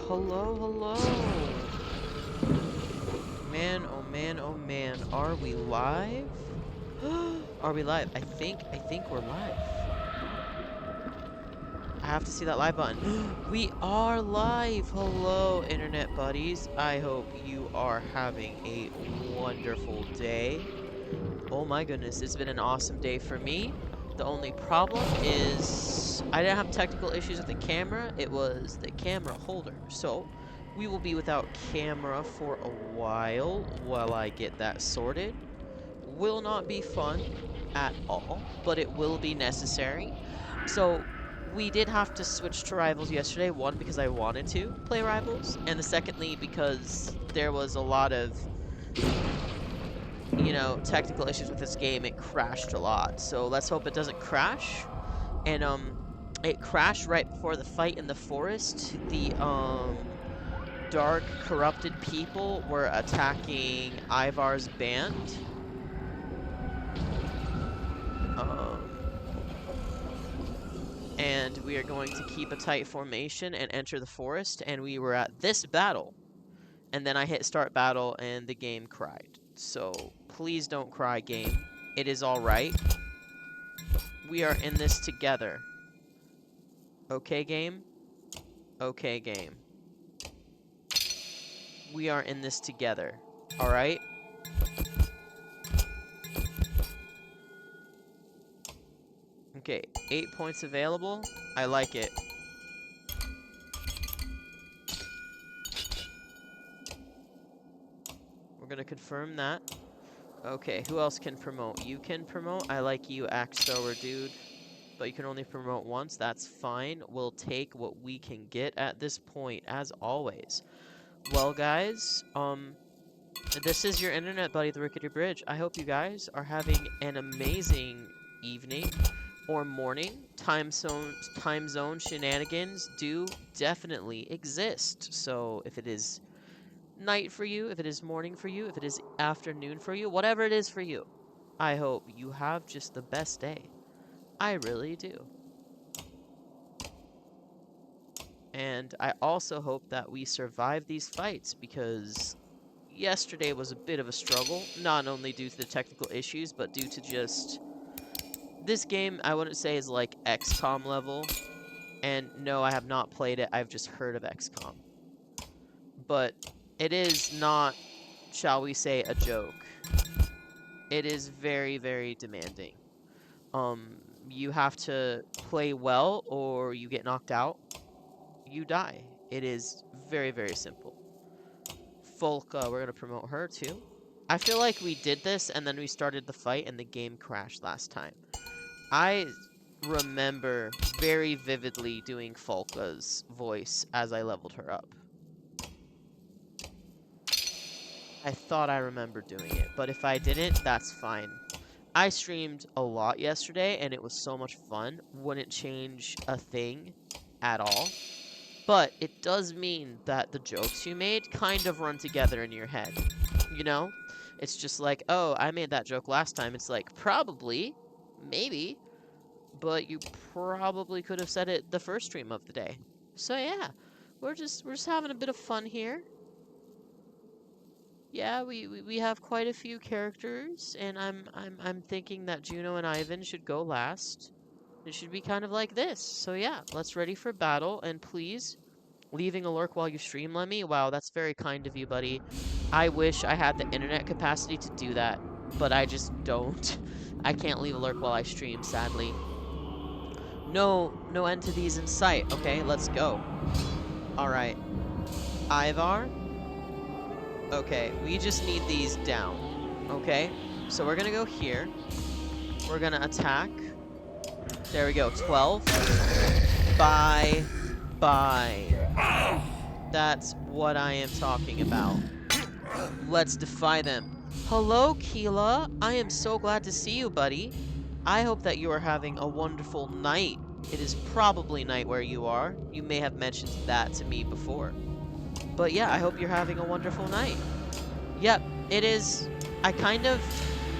Hello, hello. Man, oh man, oh man. Are we live? Are we live? I think we're live. I have to see that live button. We are live. Hello, internet buddies. I hope you are having a wonderful day. Oh my goodness, it's been an awesome day for me. The only problem is I didn't have technical issues with the camera. It was the camera holder. So we will be without camera for a while I get that sorted. Will not be fun at all, but it will be necessary. So we did have to switch to Rivals yesterday. One, because I wanted to play Rivals, and the secondly because there was a lot of technical issues with this game. It crashed a lot. So let's hope it doesn't crash. And it crashed right before the fight in the forest. The dark corrupted people were attacking Ivar's band. And we are going to keep a tight formation and enter the forest, and we were at this battle. And then I hit start battle and the game cried. So please don't cry, game. It is alright. We are in this together. Okay, game? Okay, game. We are in this together. Alright? Okay, 8 points available. I like it. We're gonna confirm that. Okay, who else can promote? You can promote. I like you, axe thrower dude. But you can only promote once. That's fine. We'll take what we can get at this point, as always. Well, guys, this is your internet buddy, the Rickety Bridge. I hope you guys are having an amazing evening or morning. Time zone shenanigans do definitely exist. So if it is night for you, if it is morning for you, if it is afternoon for you, whatever it is for you, I hope you have just the best day. I really do. And I also hope that we survive these fights, because yesterday was a bit of a struggle, not only due to the technical issues, but due to just... This game, I wouldn't say is like XCOM level. And no, I have not played it, I've just heard of XCOM. But it is not, shall we say, a joke. It is very, very demanding. You have to play well, or you get knocked out. You die. It is very, very simple. Folka, we're going to promote her too. I feel like we did this and then we started the fight and the game crashed last time. I remember very vividly doing Folka's voice as I leveled her up. I thought I remembered doing it, but if I didn't, that's fine. I streamed a lot yesterday and it was so much fun. Wouldn't change a thing at all. But it does mean that the jokes you made kind of run together in your head. You know? It's just like, oh, I made that joke last time. It's like, probably, maybe, but you probably could have said it the first stream of the day. So yeah, we're just having a bit of fun here. Yeah, we have quite a few characters, and I'm thinking that Juno and Ivan should go last. It should be kind of like this. So yeah, let's ready for battle, and please, leaving a lurk while you stream, Lemmy. Wow, that's very kind of you, buddy. I wish I had the internet capacity to do that, but I just don't. I can't leave a lurk while I stream, sadly. No end to these in sight. Okay, let's go. Alright. Ivar. Okay, we just need these down. Okay, so we're gonna go here. We're gonna attack. There we go, 12. Bye. That's what I am talking about. Let's defy them. Hello, Keela. I am so glad to see you, buddy. I hope that you are having a wonderful night. It is probably night where you are. You may have mentioned that to me before. But yeah, I hope you're having a wonderful night. Yep, it is. I kind of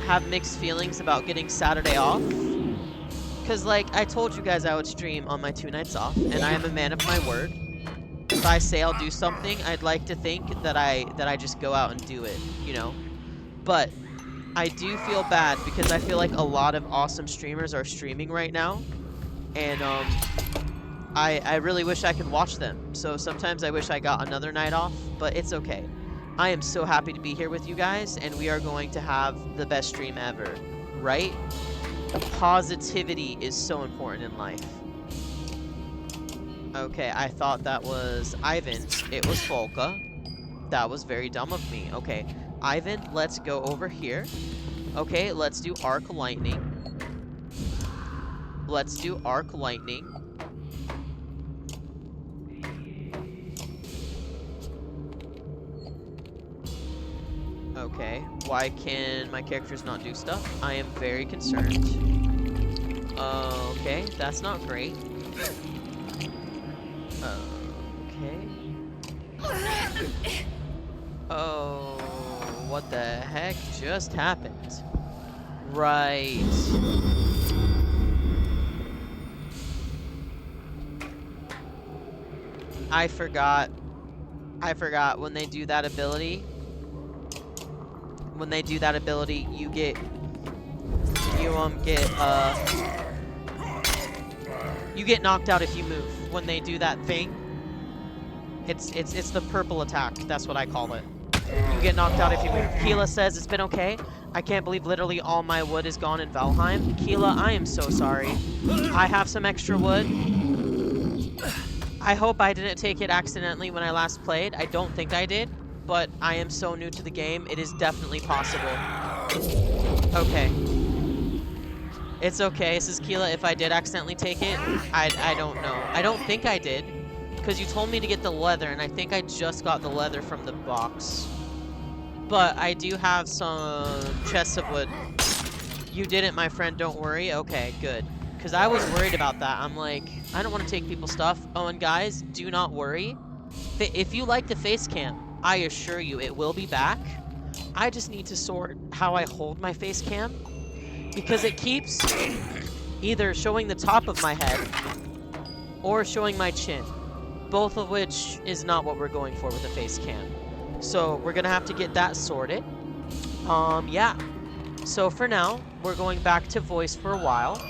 have mixed feelings about getting Saturday off. Because, like, I told you guys I would stream on my 2 nights off, and I am a man of my word. if I say I'll do something, I'd like to think that I just go out and do it, you know? But I do feel bad because I feel like a lot of awesome streamers are streaming right now, and I really wish I could watch them. So sometimes I wish I got another night off, but it's okay. I am so happy to be here with you guys, and we are going to have the best stream ever, right? Positivity is so important in life. Okay, I thought that was Ivan. It was Volka. That was very dumb of me. Okay, Ivan, let's go over here. Okay, let's do Arc Lightning. Let's do Arc Lightning. Okay, why can my characters not do stuff? I am very concerned. Okay, that's not great. Okay. Oh, what the heck just happened? Right. I forgot when they do that ability. When they do that ability, you get knocked out if you move when they do that thing. It's the purple attack. That's what I call it. You get knocked out if you move. Keela says it's been okay. I can't believe literally all my wood is gone in Valheim. Keela, I am so sorry. I have some extra wood. I hope I didn't take it accidentally when I last played. I don't think I did, but I am so new to the game. It is definitely possible. Okay. It's okay, says Keela. If I did accidentally take it, I don't know. I don't think I did, because you told me to get the leather, and I think I just got the leather from the box. But I do have some chests of wood. You didn't, my friend, don't worry. Okay, good. Because I was worried about that. I'm like, I don't want to take people's stuff. Oh, and guys, do not worry. If you like the face cam, I assure you it will be back. I just need to sort how I hold my face cam, because it keeps either showing the top of my head or showing my chin, both of which is not what we're going for with the face cam. So we're gonna have to get that sorted. Yeah. So for now, we're going back to voice for a while.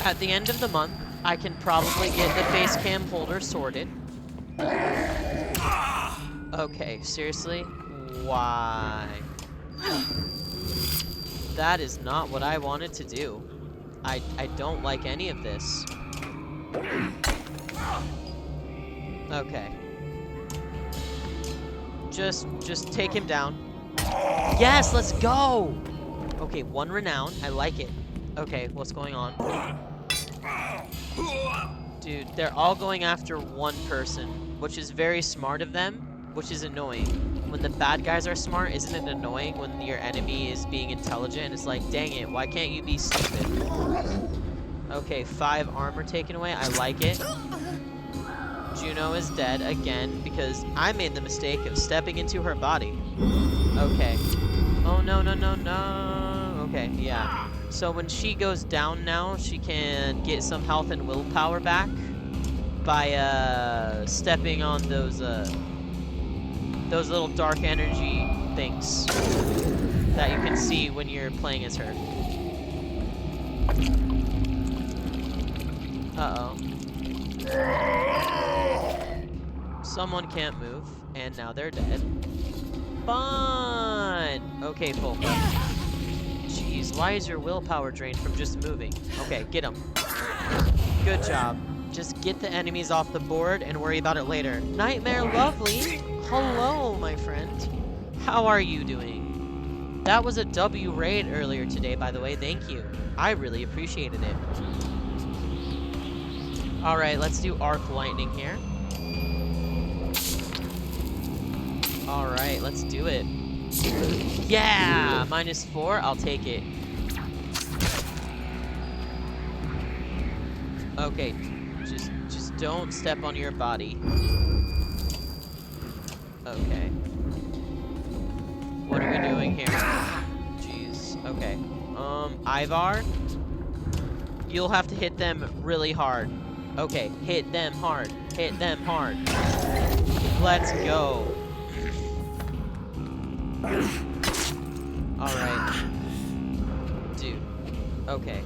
At the end of the month, I can probably get the face cam holder sorted. Okay, seriously? Why? That is not what I wanted to do. I don't like any of this. Okay. Just take him down. Yes, let's go! Okay, 1 renown. I like it. Okay, what's going on? Dude, they're all going after one person, which is very smart of them, which is annoying. When the bad guys are smart, isn't it annoying when your enemy is being intelligent? It's like, dang it, why can't you be stupid? Okay, 5 armor taken away. I like it. Juno is dead again because I made the mistake of stepping into her body. Okay. Oh, no, no, no, no. Okay, yeah. So when she goes down now, she can get some health and willpower back by stepping on those little dark energy things that you can see when you're playing as her. Uh-oh. Someone can't move, and now they're dead. Fun! Okay, Polka. Jeez, why is your willpower drained from just moving? Okay, get him. Good job. Just get the enemies off the board and worry about it later. Nightmare Lovely! Hello, my friend. How are you doing? That was a W raid earlier today, by the way. Thank you. I really appreciated it. Alright, let's do Arc Lightning here. Alright, let's do it. Yeah! -4, I'll take it. Okay, just don't step on your body. Okay. What are we doing here? Jeez. Okay. Ivar, you'll have to hit them really hard. Okay, hit them hard. Hit them hard. Let's go. Alright. Dude. Okay.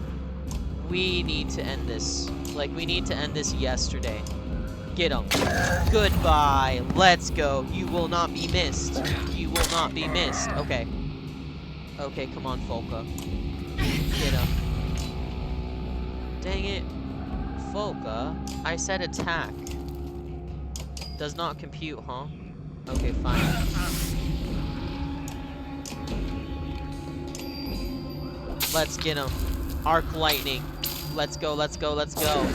We need to end this. Like, we need to end this yesterday. Get him. Goodbye. Let's go. You will not be missed. You will not be missed. Okay. Okay, come on, Folka. Get him. Dang it. Folka, I said attack. Does not compute, huh? Okay, fine. Let's get him. Arc lightning. Let's go, let's go, let's go.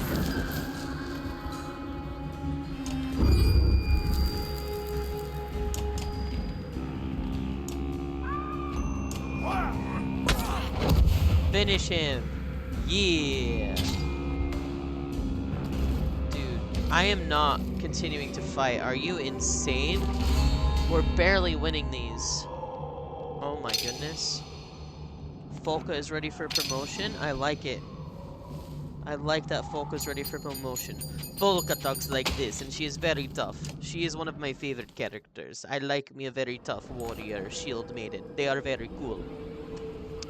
Finish him. Yeah. Dude, I am not continuing to fight. Are you insane? We're barely winning these. Oh my goodness. Folka is ready for promotion. I like it. I like that Folka's ready for promotion. Folka talks like this, and she is very tough. She is one of my favorite characters. I like me a very tough warrior, shield maiden. They are very cool.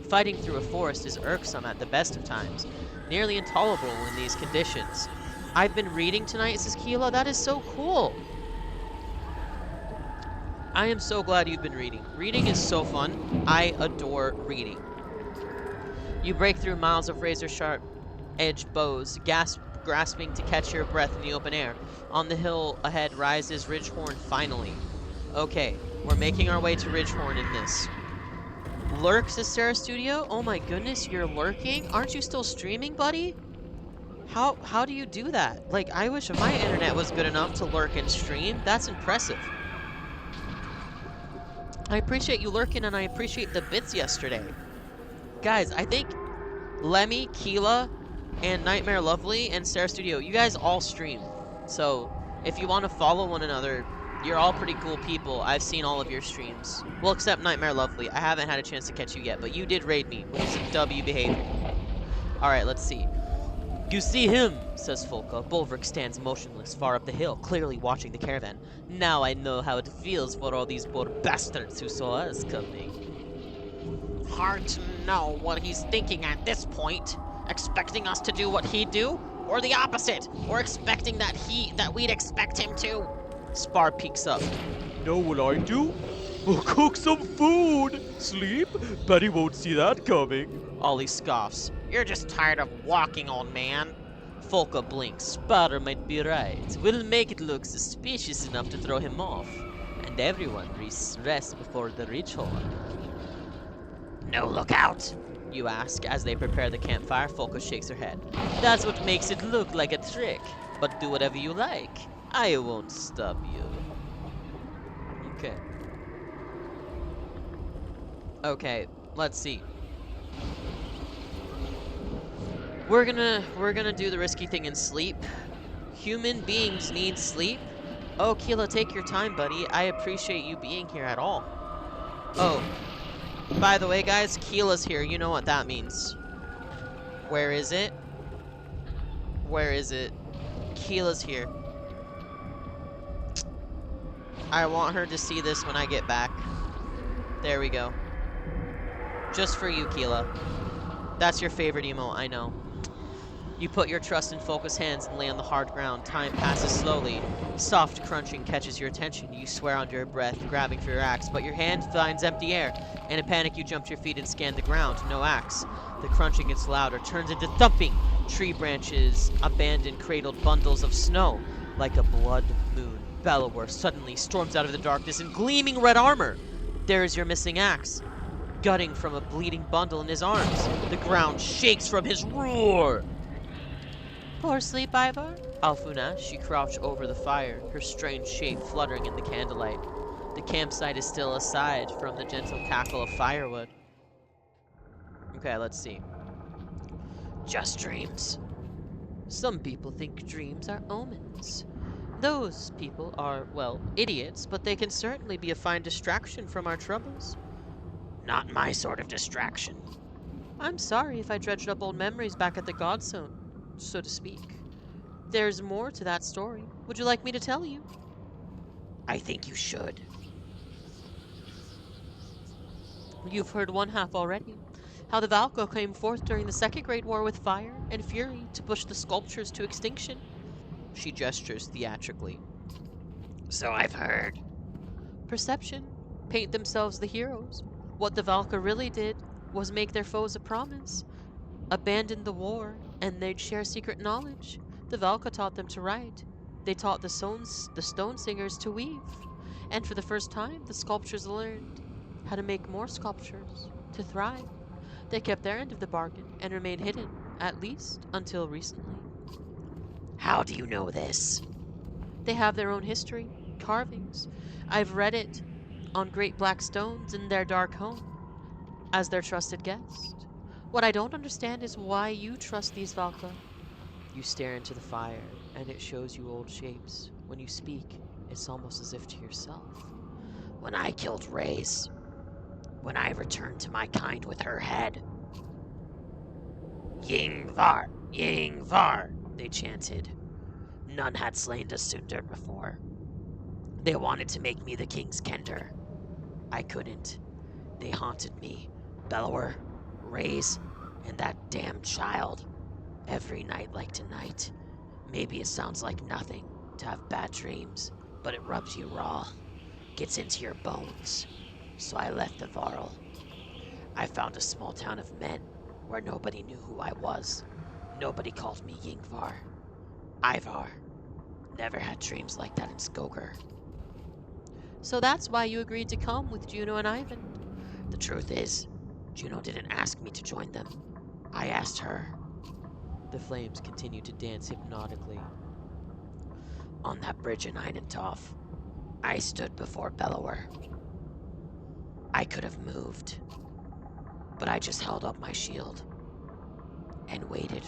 Fighting through a forest is irksome at the best of times, nearly intolerable in these conditions. I've been reading tonight, says Keela. That is so cool. I am so glad you've been reading. Reading is so fun. I adore reading. You break through miles of razor-sharp edged bows, grasping to catch your breath in the open air. On the hill ahead rises Ridgehorn finally. Okay, we're making our way to Ridgehorn in this. Lurk, says Sarah Studio? Oh my goodness, you're lurking? Aren't you still streaming, buddy? How do you do that? Like, I wish my internet was good enough to lurk and stream. That's impressive. I appreciate you lurking, and I appreciate the bits yesterday. Guys, I think Lemmy, Keela, and Nightmare Lovely, and Sarah Studio, you guys all stream. So, if you want to follow one another, you're all pretty cool people. I've seen all of your streams. Well, except Nightmare Lovely. I haven't had a chance to catch you yet, but you did raid me, which is a W behavior. Alright, let's see. You see him, says Folka. Bulwark stands motionless far up the hill, clearly watching the caravan. Now I know how it feels for all these poor bastards who saw us coming. Hard to know what he's thinking at this point. Expecting us to do what he'd do? Or the opposite? Or expecting that we'd expect him to? Spar peeks up. Know what I do? We'll cook some food. Sleep? Bet he won't see that coming. Ollie scoffs. You're just tired of walking, old man. Folka blinks. Spar might be right. We'll make it look suspicious enough to throw him off. And everyone rests before the Ridgehorn. No lookout? You ask as they prepare the campfire. Folka shakes her head. That's what makes it look like a trick. But do whatever you like. I won't stop you. Okay. Okay, let's see. We're gonna do the risky thing and sleep. Human beings need sleep. Oh, Keela, take your time, buddy. I appreciate you being here at all. Oh, by the way, guys, Keela's here. You know what that means. Where is it? Where is it? Keela's here. I want her to see this when I get back. There we go. Just for you, Keela. That's your favorite emote, I know. You put your trust in Folka's hands and lay on the hard ground. Time passes slowly. Soft crunching catches your attention. You swear under your breath, grabbing for your axe, but your hand finds empty air. In a panic, you jump to your feet and scan the ground. No axe. The crunching gets louder, turns into thumping. Tree branches, abandoned, cradled bundles of snow. Like a blood moon, Bellower suddenly storms out of the darkness in gleaming red armor. There is your missing axe, gutting from a bleeding bundle in his arms. The ground shakes from his roar. Poor sleep, Ivar? Alfuna, she crouched over the fire, her strange shape fluttering in the candlelight. The campsite is still aside from the gentle cackle of firewood. Okay, let's see. Just dreams. Some people think dreams are omens. Those people are, well, idiots, but they can certainly be a fine distraction from our troubles. Not my sort of distraction. I'm sorry if I dredged up old memories back at the Godzone, so to speak. There's more to that story. Would you like me to tell you? I think you should. You've heard one half already. How the Valko came forth during the Second Great War with fire and fury to push the sculptures to extinction. She gestures theatrically. So I've heard. Perception. Paint themselves the heroes. What the Valka really did was make their foes a promise. Abandon the war, and they'd share secret knowledge. The Valka taught them to write. They taught the stone singers to weave. And for the first time, the sculptors learned how to make more sculptures, to thrive. They kept their end of the bargain and remained hidden, at least until recently. How do you know this? They have their own history, carvings. I've read it on great black stones in their dark home, as their trusted guest. What I don't understand is why you trust these Valka. You stare into the fire, and it shows you old shapes. When you speak, it's almost as if to yourself. When I killed Reyes, when I returned to my kind with her head. Yingvar, Yingvar, they chanted. None had slain the Sundar before. They wanted to make me the king's kender. I couldn't. They haunted me, Bellower, Reyes, and that damn child. Every night like tonight. Maybe it sounds like nothing to have bad dreams, but it rubs you raw. Gets into your bones. So I left the Varl. I found a small town of men where nobody knew who I was. Nobody called me Yingvar. Ivar. Never had dreams like that in Skoger. So that's why you agreed to come with Juno and Ivan. The truth is, Juno didn't ask me to join them. I asked her. The flames continue to dance hypnotically. On that bridge in Einentov, I stood before Bellower. I could have moved, but I just held up my shield and waited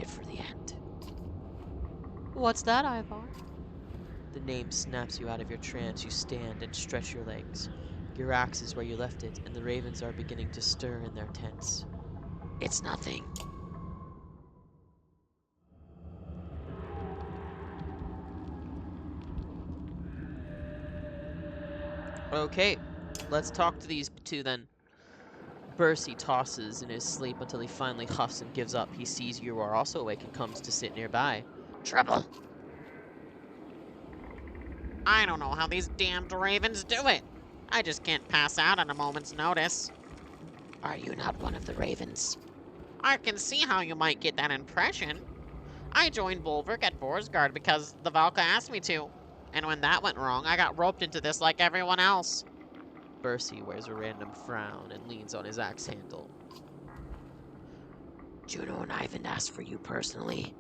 for the end. What's that, Ivar? The name snaps you out of your trance. You stand and stretch your legs. Your axe is where you left it, and the ravens are beginning to stir in their tents. It's nothing. Okay, let's talk to these two then. Bercy tosses in his sleep until he finally huffs and gives up. He sees you are also awake and comes to sit nearby. Trouble. I don't know how these damned ravens do it. I just can't pass out at a moment's notice. Are you not one of the ravens? I can see how you might get that impression. I joined Bulwark at Borsgard because the Valka asked me to. And when that went wrong, I got roped into this like everyone else. Bercy wears a random frown and leans on his axe handle. Juno and Ivan asked for you personally.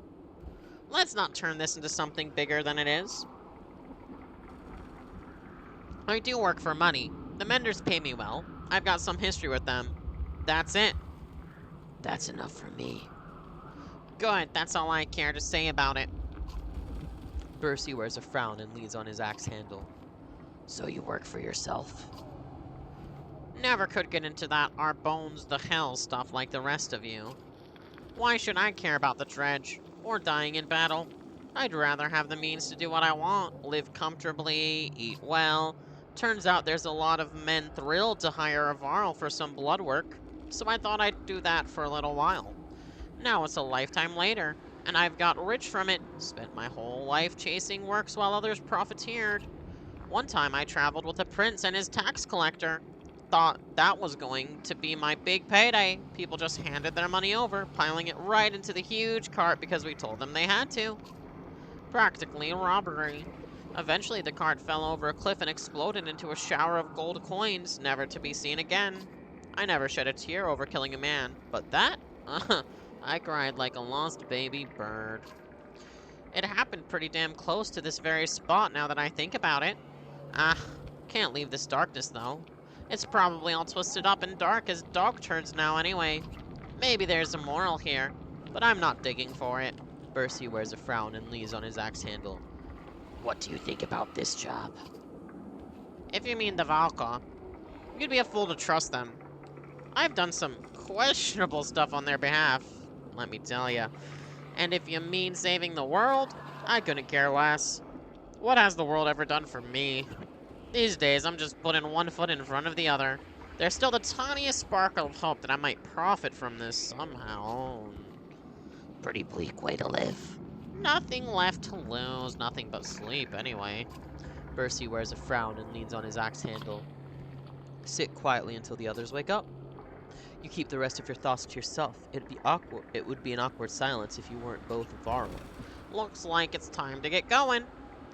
Let's not turn this into something bigger than it is. I do work for money. The Menders pay me well. I've got some history with them. That's it. That's enough for me. Good, that's all I care to say about it. Bercy wears a frown and leans on his axe handle. So you work for yourself? Never could get into that our bones the hell stuff like the rest of you. Why should I care about the dredge, or dying in battle? I'd rather have the means to do what I want, live comfortably, eat well. Turns out there's a lot of men thrilled to hire a Varl for some blood work, so I thought I'd do that for a little while. Now it's a lifetime later, and I've got rich from it, spent my whole life chasing works while others profiteered. One time I traveled with a prince and his tax collector. Thought that was going to be my big payday. People just handed their money over, piling it right into the huge cart because we told them they had to. Practically a robbery. Eventually the cart fell over a cliff and exploded into a shower of gold coins, never to be seen again. I never shed a tear over killing a man, but that? I cried like a lost baby bird. It happened pretty damn close to this very spot now that I think about it. Can't leave this darkness though. It's probably all twisted up and dark as dog turds now anyway. Maybe there's a moral here, but I'm not digging for it. Bercy wears a frown and leans on his axe handle. What do you think about this job? If you mean the Valka, you'd be a fool to trust them. I've done some questionable stuff on their behalf, let me tell ya. And if you mean saving the world, I couldn't care less. What has the world ever done for me? These days, I'm just putting one foot in front of the other. There's still the tiniest sparkle of hope that I might profit from this somehow. Pretty bleak way to live. Nothing left to lose, nothing but sleep anyway. Bercy wears a frown and leans on his axe handle. Sit quietly until the others wake up. You keep the rest of your thoughts to yourself. It would be an awkward silence if you weren't both Varl. Looks like it's time to get going.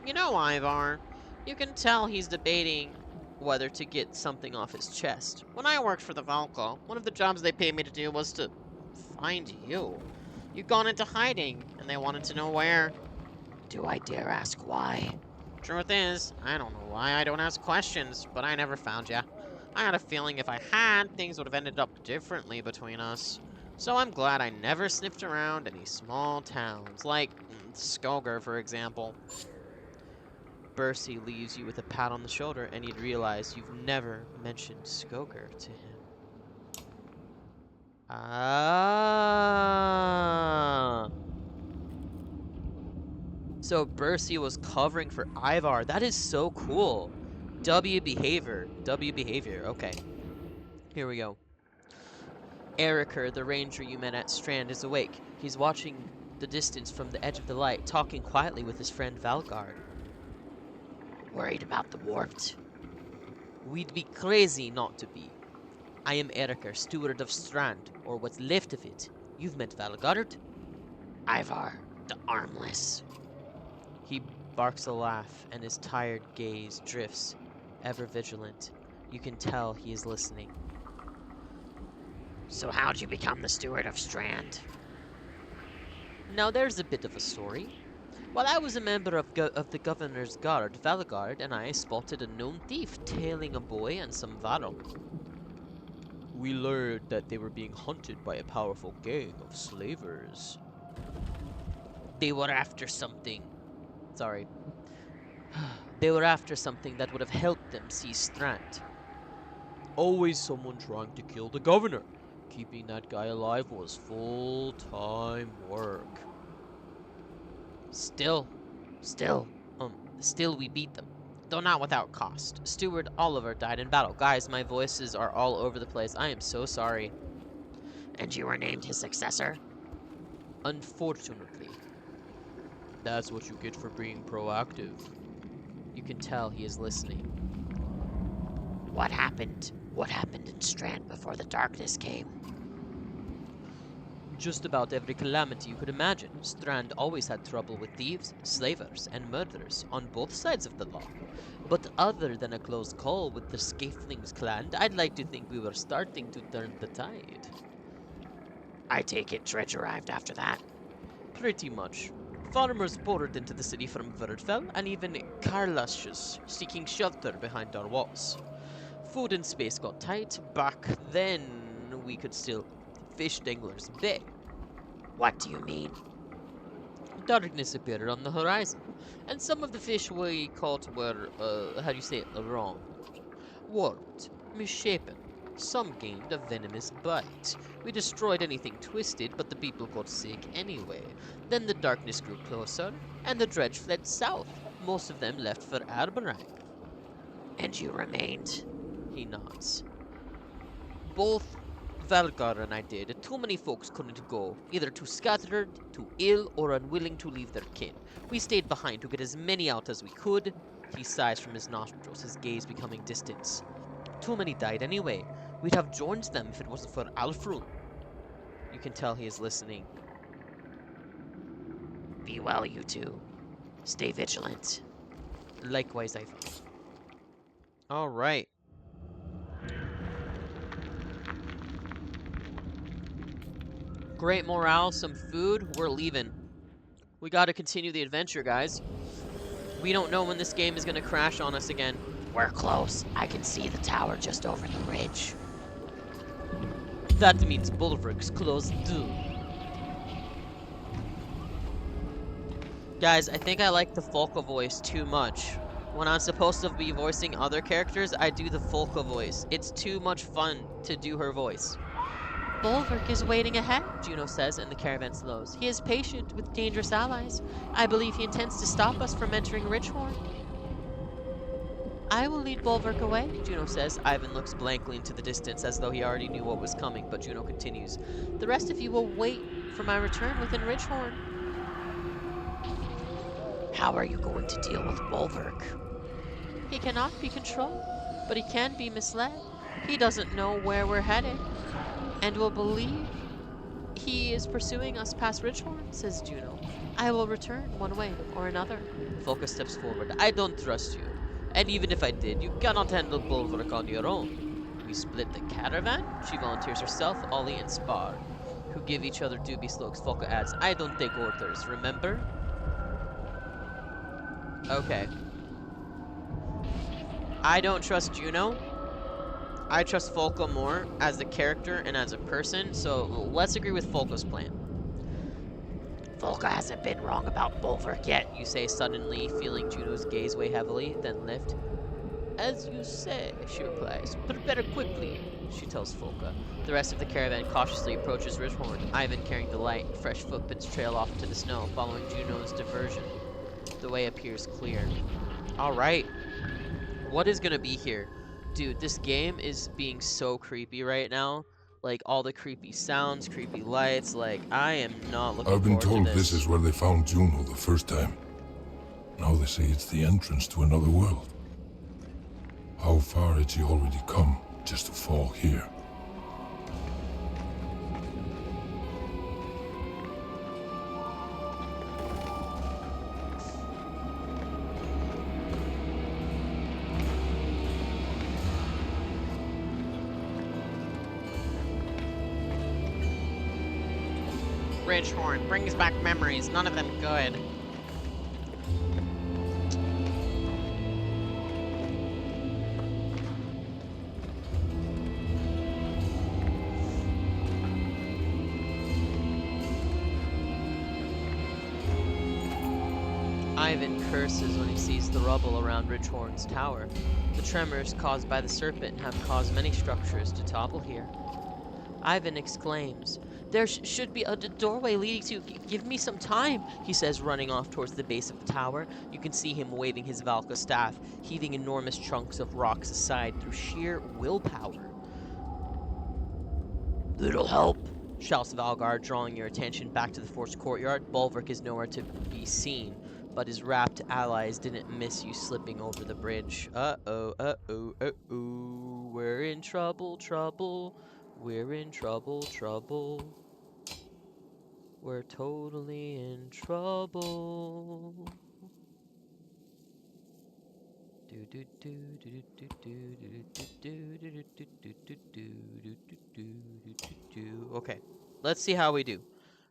You know, Ivar, you can tell he's debating Whether to get something off his chest. When I worked for the Valko, one of the jobs they paid me to do was to find you. You'd gone into hiding, and they wanted to know where. Do I dare ask why? Truth is, I don't know why I don't ask questions, but I never found ya. I had a feeling if I had, things would have ended up differently between us. So I'm glad I never sniffed around any small towns, like Skoger, for example. Bercy leaves you with a pat on the shoulder, and you'd realize you've never mentioned Skoger to him. Ah. So Bercy was covering for Ivar. That is so cool. W behavior. Okay. Here we go. Eriker, the ranger you met at Strand, is awake. He's watching the distance from the edge of the light, talking quietly with his friend Valgard. Worried about the warped? We'd be crazy not to be. I am Eriker, steward of Strand, or what's left of it. You've met Valgard? Ivar, the armless. He barks a laugh, and his tired gaze drifts, ever vigilant. You can tell he is listening. So how'd you become the steward of Strand? Now there's a bit of a story. While I was a member of the governor's guard, Valgard and I spotted a known thief tailing a boy and some Varl. We learned that they were being hunted by a powerful gang of slavers. They were after something. They were after something that would have helped them seize Strand. Always someone trying to kill the governor. Keeping that guy alive was full-time work. Still we beat them. Though not without cost. Steward Oliver died in battle. Guys, my voices are all over the place. I am so sorry. And you were named his successor? Unfortunately. That's what you get for being proactive. You can tell he is listening. What happened? What happened in Strand before the darkness came? Just about every calamity you could imagine. Strand always had trouble with thieves, slavers, and murderers on both sides of the law. But other than a close call with the Scaflings clan, I'd like to think we were starting to turn the tide. I take it Dredge arrived after that. Pretty much. Farmers poured into the city from Verdfell, and even Karlashes seeking shelter behind our walls. Food and space got tight. Back then, we could still fish Dangler's Bay. What do you mean? Darkness appeared on the horizon, and some of the fish we caught were, wrong. Warped, misshapen. Some gained a venomous bite. We destroyed anything twisted, but the people got sick anyway. Then the darkness grew closer, and the dredge fled south. Most of them left for Arberang. And you remained? He nods. Both Valgar and I did. Too many folks couldn't go, either too scattered, too ill, or unwilling to leave their kin. We stayed behind to get as many out as we could. He sighs from his nostrils, his gaze becoming distant. Too many died anyway. We'd have joined them if it wasn't for Alfrun. You can tell he is listening. Be well, you two. Stay vigilant. Likewise, I thought. All right. Great morale, some food. We're leaving. We got to continue the adventure, guys. We don't know when this game is going to crash on us again. We're close. I can see the tower just over the ridge. That means bulwarks closed too. Guys, I think I like the Folka voice too much. When I'm supposed to be voicing other characters, I do the Folka voice. It's too much fun to do her voice. Bolverk is waiting ahead, Juno says, and the caravan slows. He is patient with dangerous allies. I believe he intends to stop us from entering Ridgehorn. I will lead Bolverk away, Juno says. Ivan looks blankly into the distance as though he already knew what was coming, but Juno continues. The rest of you will wait for my return within Ridgehorn. How are you going to deal with Bolverk? He cannot be controlled, but he can be misled. He doesn't know where we're headed, and will believe he is pursuing us past Ridgehorn, says Juno. I will return one way or another. Volka steps forward. I don't trust you. And even if I did, you cannot handle Bulwark on your own. We split the caravan? She volunteers herself, Ollie, and Spar, who give each other dubious looks. Volka adds, I don't take orders, remember? Okay. I don't trust Juno. I trust Volka more as a character and as a person, so let's agree with Volka's plan. Volka hasn't been wrong about Bolverk yet. You say suddenly, feeling Juno's gaze weigh heavily, then lift. As you say, she replies. Prepare quickly, she tells Volka. The rest of the caravan cautiously approaches Ridgehorn, Ivan carrying the light. Fresh footprints trail off into the snow, following Juno's diversion. The way appears clear. Alright. What is gonna be here? Dude, this game is being so creepy right now. Like, all the creepy sounds, creepy lights. Like, I am not looking I've been forward to told this is where they found Juno the first time. Now they say it's the entrance to another world. How far had she already come just to fall here? Ridgehorn brings back memories, none of them good. Ivan curses when he sees the rubble around Ridgehorn's tower. The tremors caused by the serpent have caused many structures to topple here. Ivan exclaims, There should be a doorway leading to... Give me some time, he says, running off towards the base of the tower. You can see him waving his Valka staff, heaving enormous chunks of rocks aside through sheer willpower. Little help, Shouts Valgar, drawing your attention back to the fort's courtyard. Bulwark is nowhere to be seen, but his wrapped allies didn't miss you slipping over the bridge. Uh-oh, uh-oh, uh-oh. We're in trouble, trouble. We're in trouble, trouble. We're totally in trouble. Okay, let's see how we do.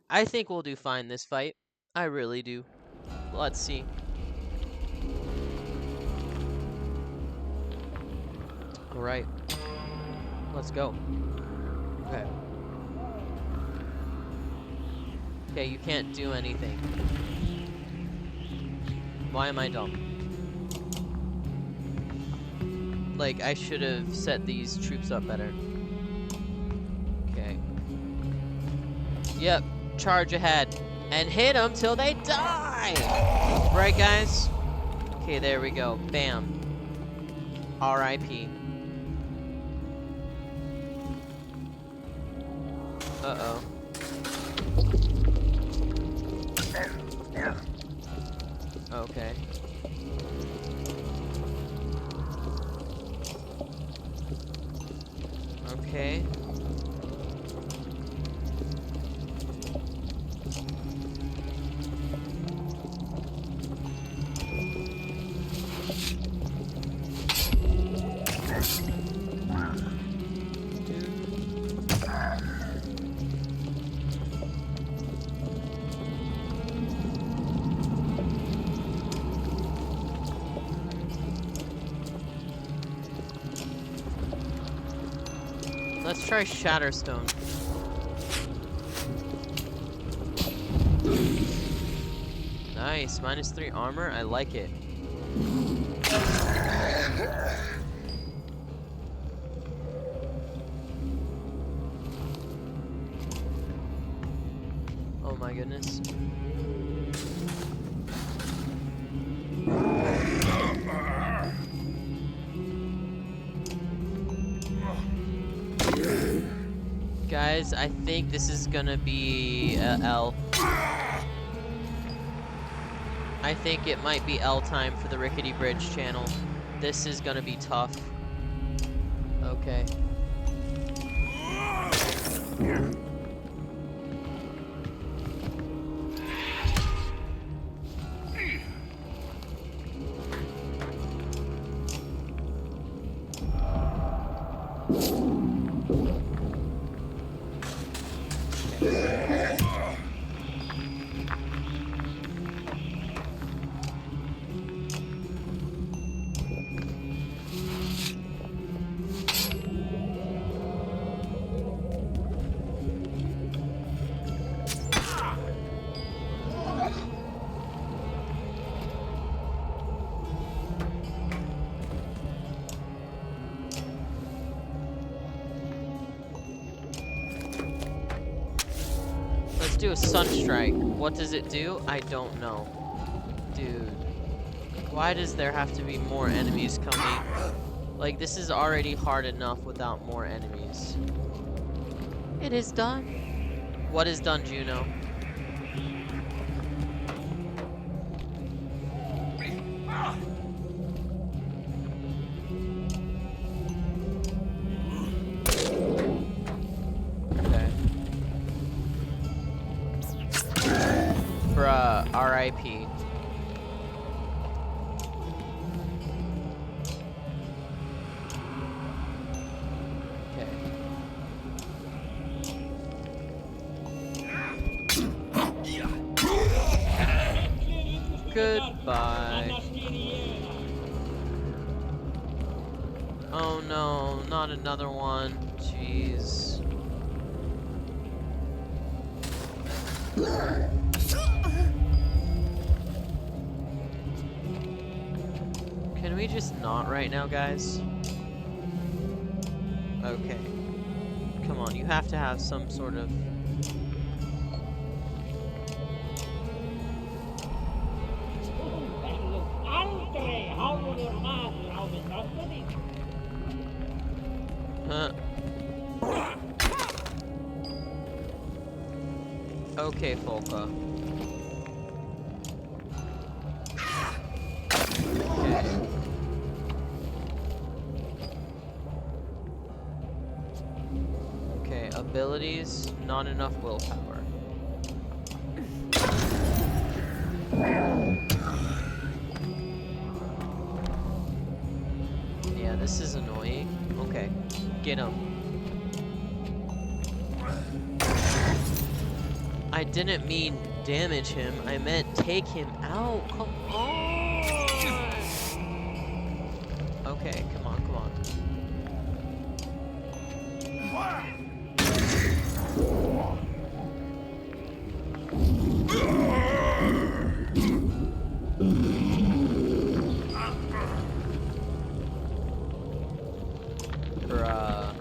I think we'll do fine this fight. I really do. Let's see. Alright. Let's go. Okay. Okay, you can't do anything. Why am I dumb? Like, I should have set these troops up better. Okay. Yep, charge ahead. And hit them till they die! Right, guys? Okay, there we go. Bam. R.I.P. Uh-oh. Okay. Okay. Let's try Shatterstone. Nice, -3 armor, I like it. goodness. Guys, I think this is gonna be L. I think it might be L time for the Rickety Bridge channel. This is gonna be tough. Okay. Let's do a Sunstrike. What does it do? I don't know. Dude. Why does there have to be more enemies coming? Like, this is already hard enough without more enemies. It is done. What is done, Juno? Okay. Bruh, R.I.P. Goodbye. Oh no, not another one. Jeez. Can we just not right now, guys? Okay. Come on, you have to have some sort of... Huh. Okay, Folka. Okay. Okay, abilities, not enough willpower. Yeah, this is annoying. Okay, get him. I didn't mean damage him, I meant take him out. Come on! Okay, come on, come on. Bruh.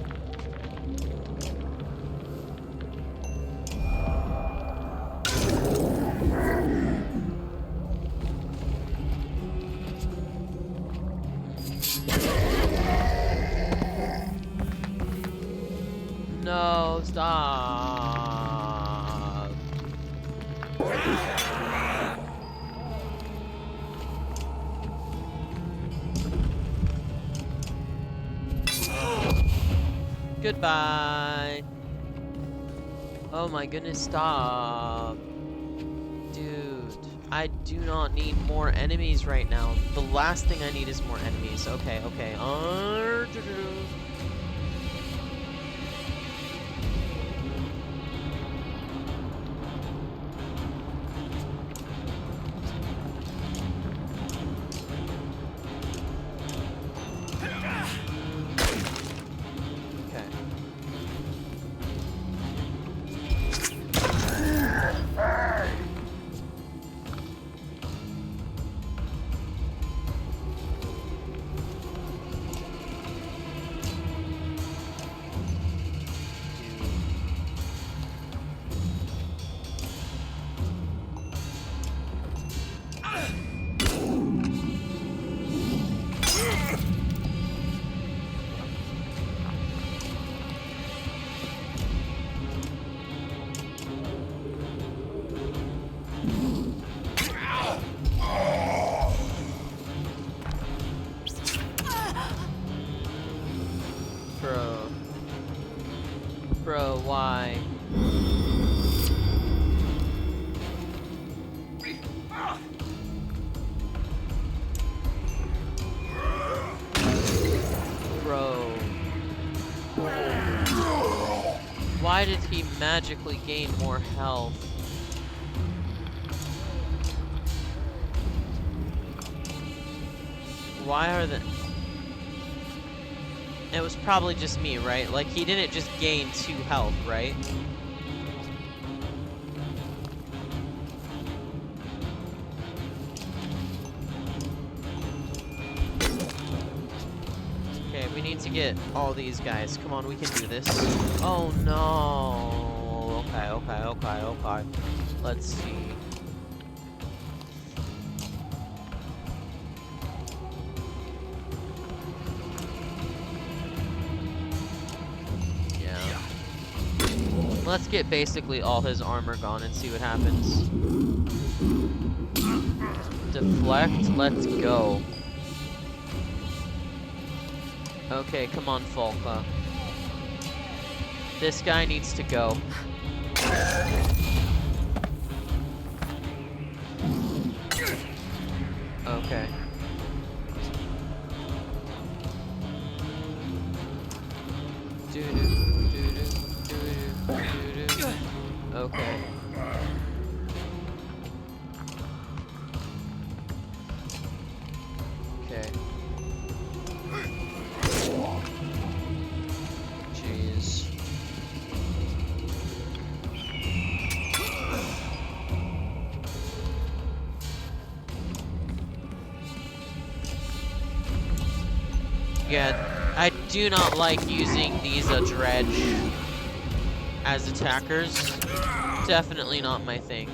No, stop. Goodbye. Oh my goodness, stop. Dude, I do not need more enemies right now. The last thing I need is more enemies. Okay, okay. did he magically gain more health? Why are the... It was probably just me, right? Like, he didn't just gain 2 health, right? Okay, we need to get all these guys. Come on, we can do this. Oh, no. Okay. Let's see. Let's get basically all his armor gone and see what happens. Deflect, let's go. Okay, come on, Folka. This guy needs to go. Okay. Okay. Okay. Jeez. Yeah, I do not like using these dredge as attackers. Definitely not my thing.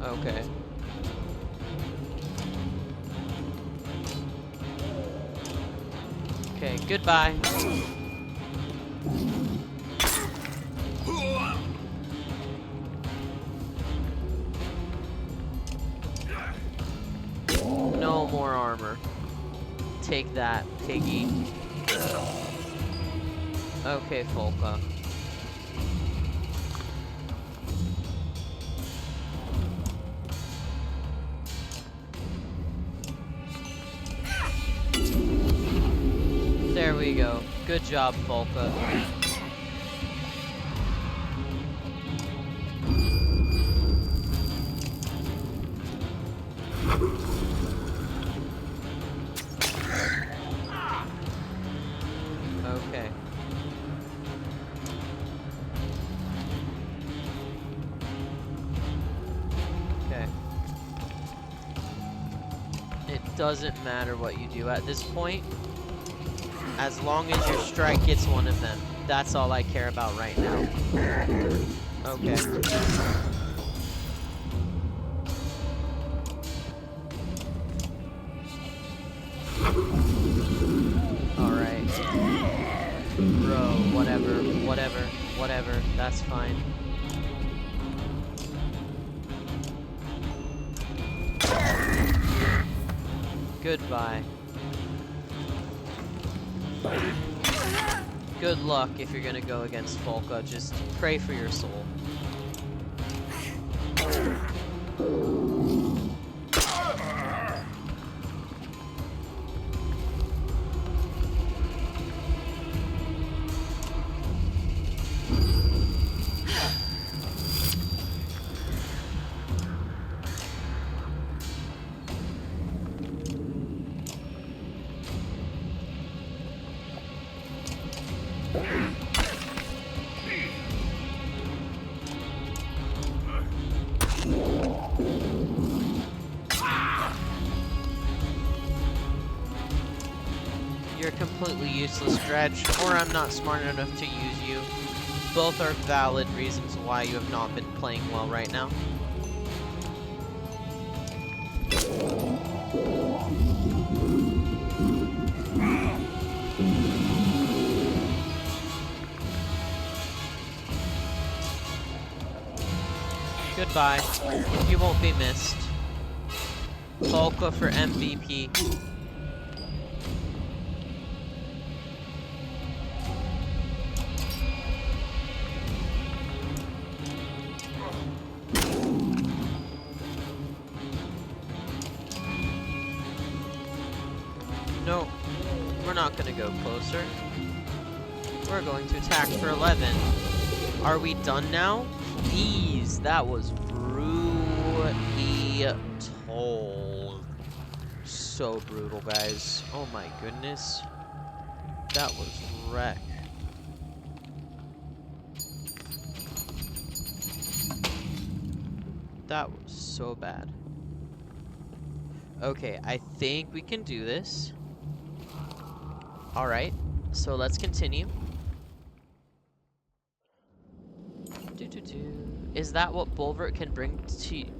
Okay. Okay, goodbye. No more armor. Take that, piggy. Okay, Folka. There we go. Good job, Folka. Okay. Okay. It doesn't matter what you do at this point. As long as your strike gets one of them. That's all I care about right now. Okay. Alright. Bro, whatever. That's fine. Goodbye. Good luck if you're gonna go against Folka. Just pray for your soul. You're completely useless, Dredge, or I'm not smart enough to use you. Both are valid reasons why you have not been playing well right now. Goodbye. You won't be missed. Folka for MVP. No, we're not gonna go closer. We're going to attack for 11. Are we done now? Please, that was brutal. So brutal, guys. Oh my goodness. That was wreck. That was so bad. Okay, I think we can do this. Alright, so let's continue. Is that what Bulwark can bring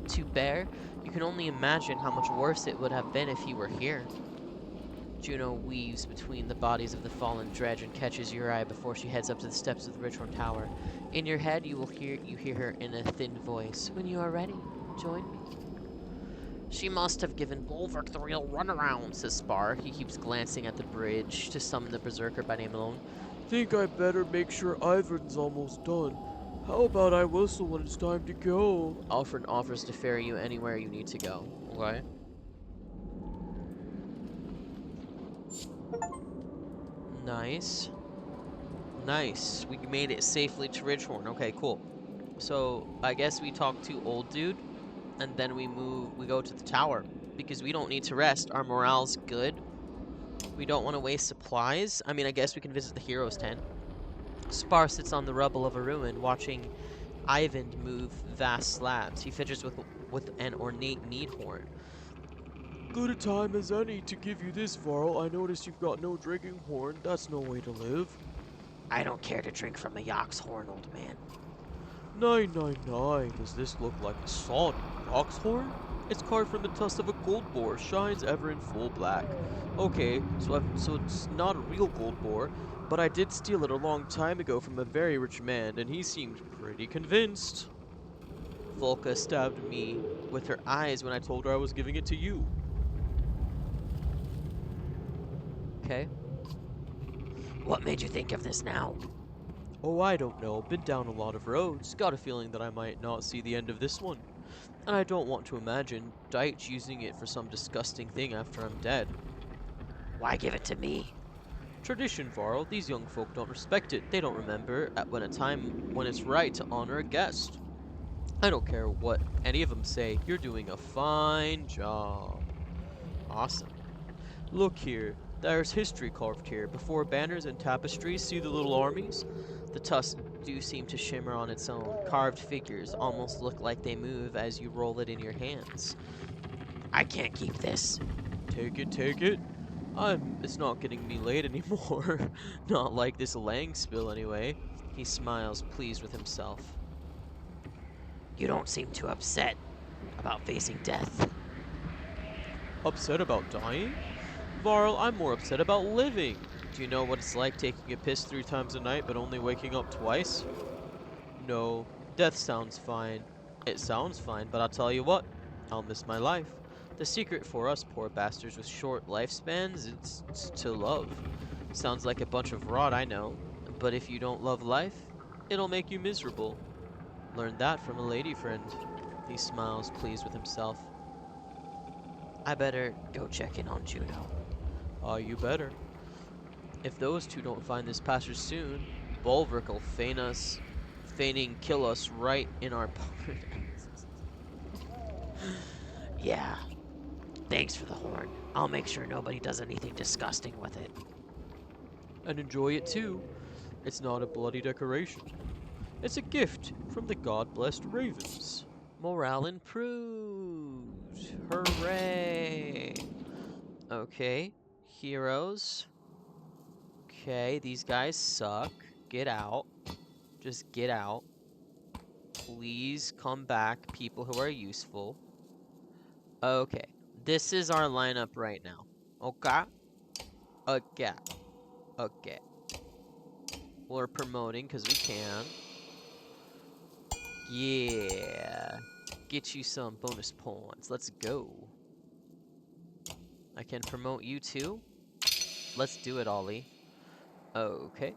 to bear? You can only imagine how much worse it would have been if he were here. Juno weaves between the bodies of the fallen dredge and catches your eye before she heads up to the steps of the Richhorn Tower. In your head, you hear her in a thin voice. When you are ready, join me. She must have given Bulwark the real runaround, says Spar. He keeps glancing at the bridge to summon the berserker by name alone. Think I better make sure Ivan's almost done. How about I whistle when it's time to go? Alfred offers to ferry you anywhere you need to go. Okay. Nice. Nice. We made it safely to Ridgehorn. Okay, cool. So, I guess we talk to Old Dude, and then we go to the tower. Because we don't need to rest. Our morale's good. We don't want to waste supplies. I mean, I guess we can visit the hero's tent. Spar sits on the rubble of a ruin, watching Ivan move vast slabs. He fidgets with an ornate mead horn. Good a time as any to give you this, Varl. I notice you've got no drinking horn. That's no way to live. I don't care to drink from a Yox horn, old man. 999. Does this look like a solid ox horn? It's carved from the tusk of a gold boar, shines ever in full black. Okay, so it's not a real gold boar, but I did steal it a long time ago from a very rich man, and he seemed pretty convinced. Volka stabbed me with her eyes when I told her I was giving it to you. Okay. What made you think of this now? Oh, I don't know. Been down a lot of roads. Got a feeling that I might not see the end of this one. And I don't want to imagine Deitch using it for some disgusting thing after I'm dead. Why give it to me? Tradition, Varl. These young folk don't respect it. They don't remember at a time when it's right to honor a guest. I don't care what any of them say. You're doing a fine job. Awesome. Look here. There's history carved here. Before banners and tapestries, see the little armies? The tusks do seem to shimmer on its own. Carved figures almost look like they move as you roll it in your hands. I can't keep this. Take it, take it. It's not getting me laid anymore. Not like this Lang spill anyway. He smiles, pleased with himself. You don't seem too upset about facing death. Upset about dying? Varl, I'm more upset about living. Do you know what it's like taking a piss 3 times a night but only waking up twice? No, death sounds fine. It sounds fine, but I'll tell you what, I'll miss my life. The secret for us poor bastards with short lifespans is to love. Sounds like a bunch of rot, I know. But if you don't love life, it'll make you miserable. Learned that from a lady friend. He smiles, pleased with himself. I better go check in on Juno. You better. If those two don't find this passage soon, Bulwark will feigning kill us right in our paradise. Yeah. Thanks for the horn. I'll make sure nobody does anything disgusting with it. And enjoy it too. It's not a bloody decoration. It's a gift from the god-blessed ravens. Morale improved. Hooray. Okay. Heroes. Okay, these guys suck. Get out. Just get out. Please come back, people who are useful. Okay. This is our lineup right now. Okay? Okay. Okay. We're promoting because we can. Yeah. Get you some bonus points. Let's go. I can promote you too? Let's do it, Ollie. Okay.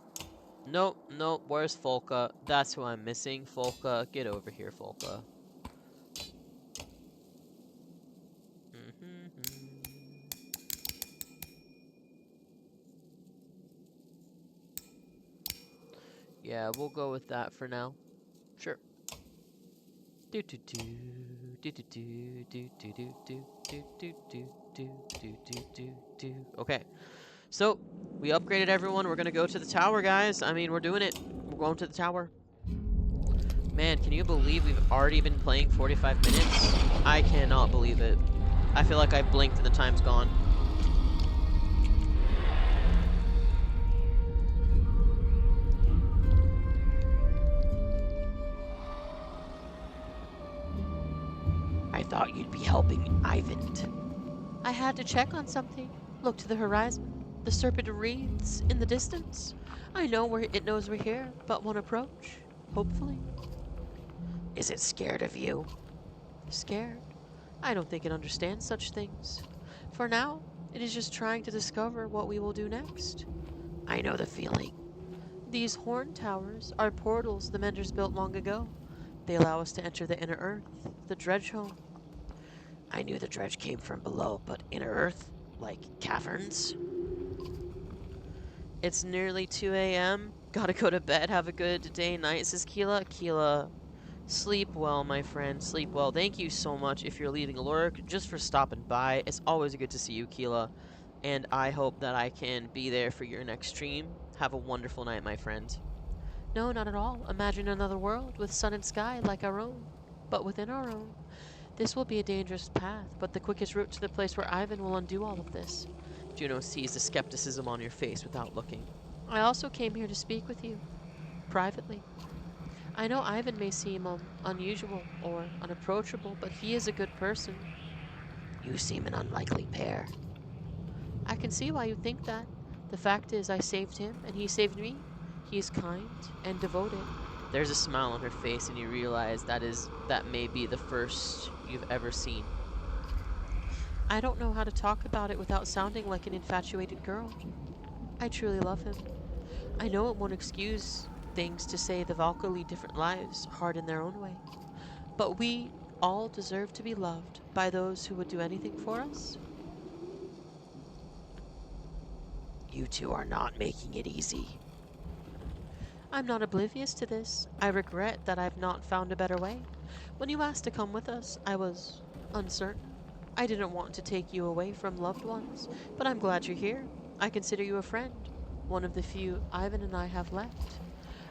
Nope, nope. Where's Folka? That's who I'm missing. Folka, get over here, Folka. Yeah, we'll go with that for now. Sure. Do do do do do do do do do do do do do do do do do. Okay, so we upgraded everyone. We're gonna go to the tower, guys. I mean, we're doing it. We're going to the tower. Man, can you believe we've already been playing 45 minutes? I cannot believe it. I feel like I blinked and the time's gone. I thought you'd be helping Ivan. I had to check on something. Look to the horizon. The serpent wreaths in the distance. I know it knows we're here, but won't approach. Hopefully. Is it scared of you? Scared? I don't think it understands such things. For now, it is just trying to discover what we will do next. I know the feeling. These horn towers are portals the Menders built long ago. They allow us to enter the inner earth, the dredge home. I knew the dredge came from below, but inner earth? Like caverns? It's nearly 2 a.m. Gotta go to bed. Have a good day and night, says Keela. Keela, sleep well, my friend. Sleep well. Thank you so much if you're leaving a lurk, just for stopping by. It's always good to see you, Keela. And I hope that I can be there for your next stream. Have a wonderful night, my friend. No, not at all. Imagine another world with sun and sky like our own, but within our own. This will be a dangerous path, but the quickest route to the place where Ivan will undo all of this. Juno sees the skepticism on your face without looking. I also came here to speak with you, privately. I know Ivan may seem unusual or unapproachable, but he is a good person. You seem an unlikely pair. I can see why you think that. The fact is, I saved him, and he saved me. He is kind and devoted. There's a smile on her face, and you realize that may be the first you've ever seen. I don't know how to talk about it without sounding like an infatuated girl. I truly love him. I know it won't excuse things to say the Valka lead different lives, hard in their own way. But we all deserve to be loved by those who would do anything for us. You two are not making it easy. I'm not oblivious to this. I regret that I've not found a better way. When you asked to come with us, I was uncertain. I didn't want to take you away from loved ones, but I'm glad you're here. I consider you a friend, one of the few Ivan and I have left.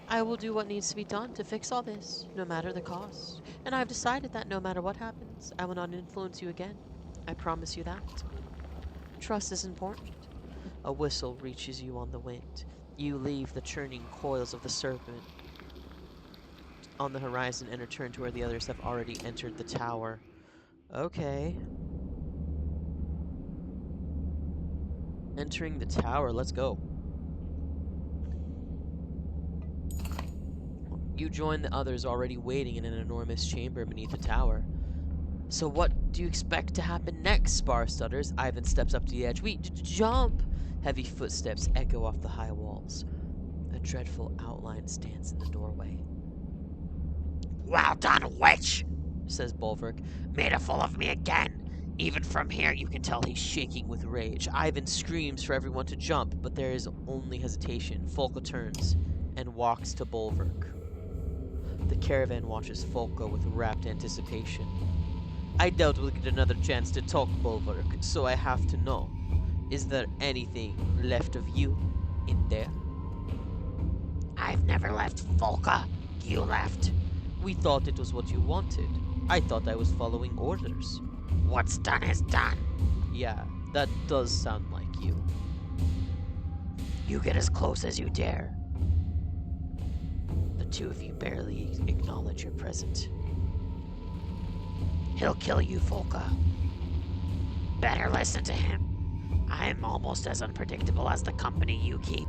I will do what needs to be done to fix all this, no matter the cost. And I've decided that no matter what happens, I will not influence you again. I promise you that. Trust is important. A whistle reaches you on the wind. You leave the churning coils of the serpent on the horizon and return to where the others have already entered the tower. Okay. Entering the tower, let's go. You join the others already waiting in an enormous chamber beneath the tower. So what do you expect to happen next? Spar stutters. Ivan steps up to the edge. We jump! Heavy footsteps echo off the high walls. A dreadful outline stands in the doorway. Well done, witch, says Bulwark. Made a fool of me again. Even from here, you can tell He's shaking with rage. Ivan screams for everyone to jump, but there is only hesitation. Folka turns and walks to Bulwark. The caravan watches Folka with rapt anticipation. I doubt we'll get another chance to talk, Bulwark, so I have to know. Is there anything left of you in there? I've never left Volca. You left. We thought it was what you wanted. I thought I was following orders. What's done is done. Yeah, that does sound like you. You get as close as you dare. The two of you barely acknowledge your presence. He'll kill you, Volca. Better listen to him. I'm almost as unpredictable as the company you keep.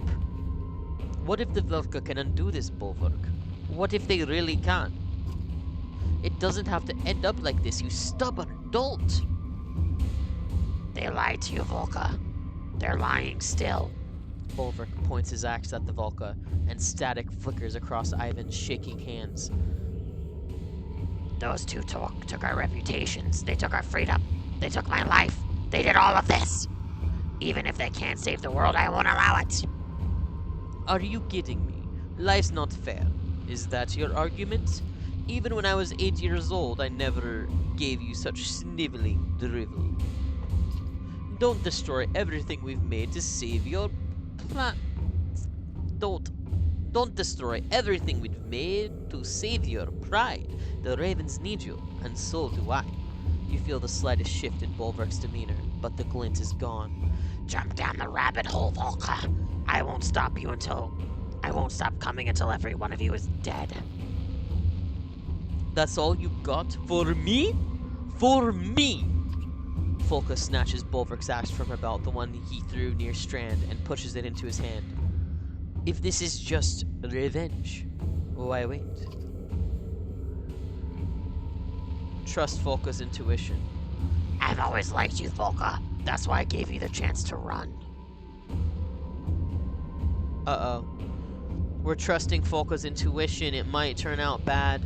What if the Velka can undo this, Bulwark? What if they really can? It doesn't have to end up like this, you stubborn dolt! They lied to you, Volca. They're lying still. Bulwark points his axe at the Volca, and static flickers across Ivan's shaking hands. Those two took our reputations. They took our freedom. They took my life. They did all of this. Even if they can't save the world, I won't allow it. Are you kidding me? Life's not fair. Is that your argument? Even when I was 8 years old, I never gave you such sniveling drivel. Don't destroy everything we've made to save your pla- Don't. Don't destroy everything we've made to save your pride. The ravens need you, and so do I. You feel the slightest shift in Bulwark's demeanor, but the glint is gone. Jump down the rabbit hole, Volka. I won't stop coming until every one of you is dead. That's all you got? For me? For me! Folka snatches Bulwark's axe from her belt, the one he threw near Strand, and pushes it into his hand. If this is just revenge, why wait? Trust Folka's intuition. I've always liked you, Volka. That's why I gave you the chance to run. Uh-oh. We're trusting Folka's intuition. It might turn out bad.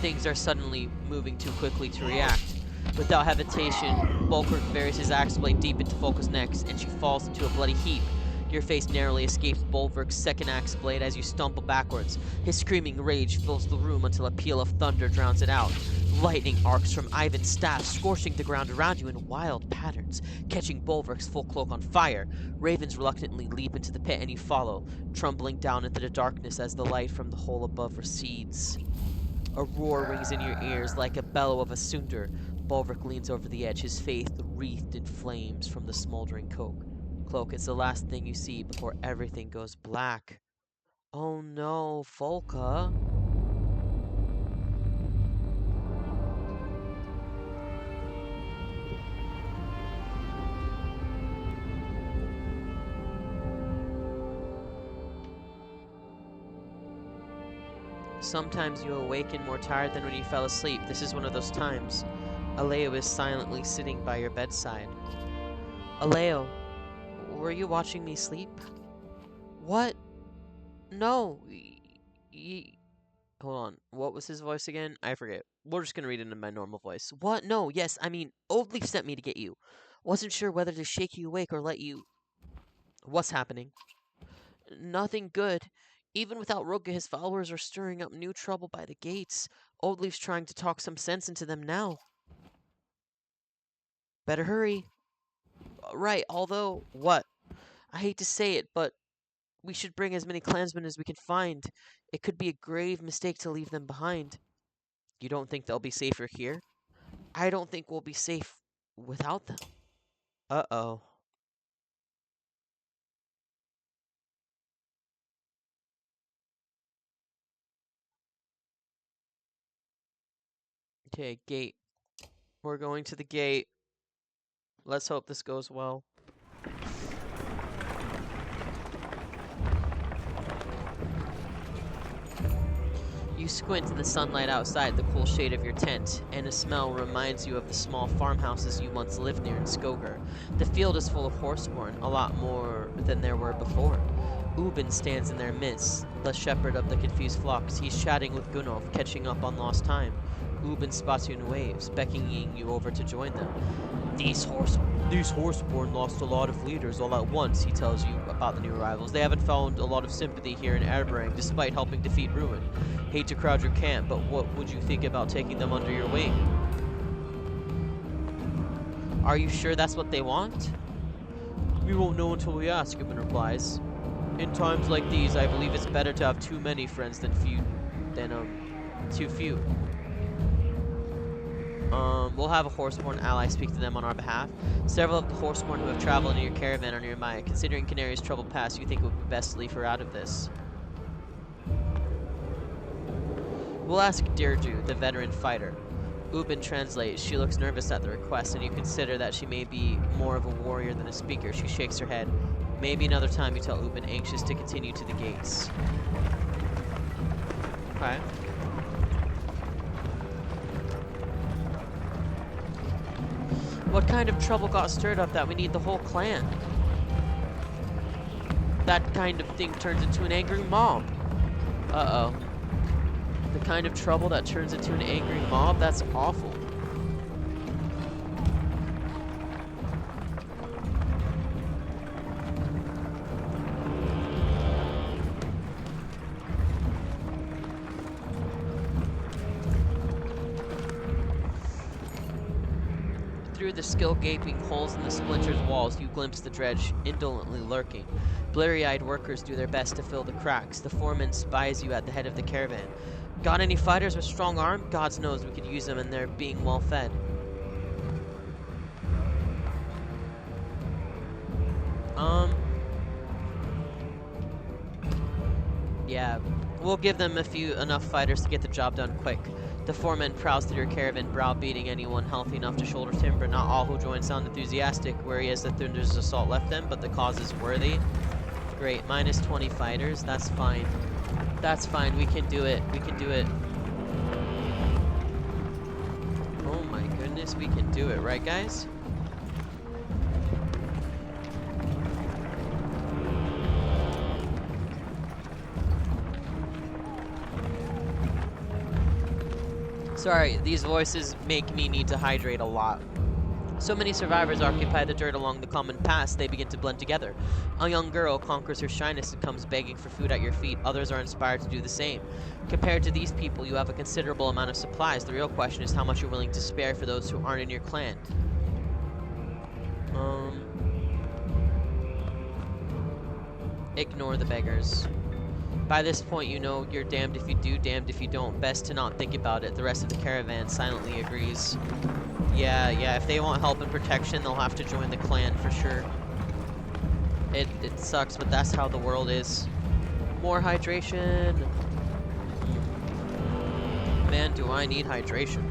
Things are suddenly moving too quickly to react. Without hesitation, Bulwark buries his axe blade deep into Folka's neck, and she falls into a bloody heap. Your face narrowly escapes Bulwark's second axe blade as you stumble backwards. His screaming rage fills the room until a peal of thunder drowns it out. Lightning arcs from Ivan's staff, scorching the ground around you in wild patterns, catching Bulwark's full cloak on fire. Ravens reluctantly leap into the pit and you follow, trembling down into the darkness as the light from the hole above recedes. A roar rings in your ears like a bellow of a Sundar. Bulwark leans over the edge, his face wreathed in flames from the smoldering cloak. It's the last thing you see before everything goes black. Oh no, Folka. Sometimes you awaken more tired than when you fell asleep. This is one of those times. Aleo is silently sitting by your bedside. Aleo, were you watching me sleep? What? No. Hold on. What was his voice again? I forget. We're just gonna read it in my normal voice. What? No, yes, I mean, Oldleaf sent me to get you. Wasn't sure whether to shake you awake or let you... What's happening? Nothing good. Even without Roga, his followers are stirring up new trouble by the gates. Oldleaf's trying to talk some sense into them now. Better hurry. Right, although... What? I hate to say it, but we should bring as many clansmen as we can find. It could be a grave mistake to leave them behind. You don't think they'll be safer here? I don't think we'll be safe without them. Uh-oh. Okay, gate. We're going to the gate. Let's hope this goes well. You squint in the sunlight outside the cool shade of your tent, and a smell reminds you of the small farmhouses you once lived near in Skogar. The field is full of horsehorn, a lot more than there were before. Ubin stands in their midst, the shepherd of the confused flocks. He's chatting with Gunnulf, catching up on lost time. Ubin spots you in waves, beckoning you over to join them. These horseborn lost a lot of leaders all at once, he tells you about the new arrivals. They haven't found a lot of sympathy here in Erberang, despite helping defeat Ruin. Hate to crowd your camp, but what would you think about taking them under your wing? Are you sure that's what they want? We won't know until we ask, Ubin replies. In times like these, I believe it's better to have too many friends than too few. We'll have a horseborn ally speak to them on our behalf. Several of the horseborn who have traveled in your caravan are nearby. Considering Canaria's troubled past, you think it would be best to leave her out of this. We'll ask Dirju, the veteran fighter. Ubin translates. She looks nervous at the request, and you consider that she may be more of a warrior than a speaker. She shakes her head. Maybe another time, you tell Ubin, anxious to continue to the gates. Okay. What kind of trouble got stirred up that we need the whole clan? That kind of thing turns into an angry mob. Uh-oh. The kind of trouble that turns into an angry mob? That's awful. Through the skill-gaping holes in the splintered walls, you glimpse the dredge indolently lurking. Bleary-eyed workers do their best to fill the cracks. The foreman spies you at the head of the caravan. Got any fighters with strong arm? Gods knows we could use them and they're being well fed. Yeah, we'll give them enough fighters to get the job done quick. The foreman prowls through your caravan, browbeating anyone healthy enough to shoulder timber. Not all who join sound enthusiastic, where he has the Thunder's assault left them, but the cause is worthy. Great, minus 20 fighters, that's fine. That's fine, we can do it, we can do it. Oh my goodness, we can do it, right guys? Sorry, these voices make me need to hydrate a lot. So many survivors occupy the dirt along the common paths, they begin to blend together. A young girl conquers her shyness and comes begging for food at your feet. Others are inspired to do the same. Compared to these people, you have a considerable amount of supplies. The real question is how much you're willing to spare for those who aren't in your clan. Ignore the beggars. By this point, you know you're damned if you do, damned if you don't. Best to not think about it. The rest of the caravan silently agrees. Yeah, if they want help and protection, they'll have to join the clan for sure. It sucks, but that's how the world is. More hydration! Man, do I need hydration.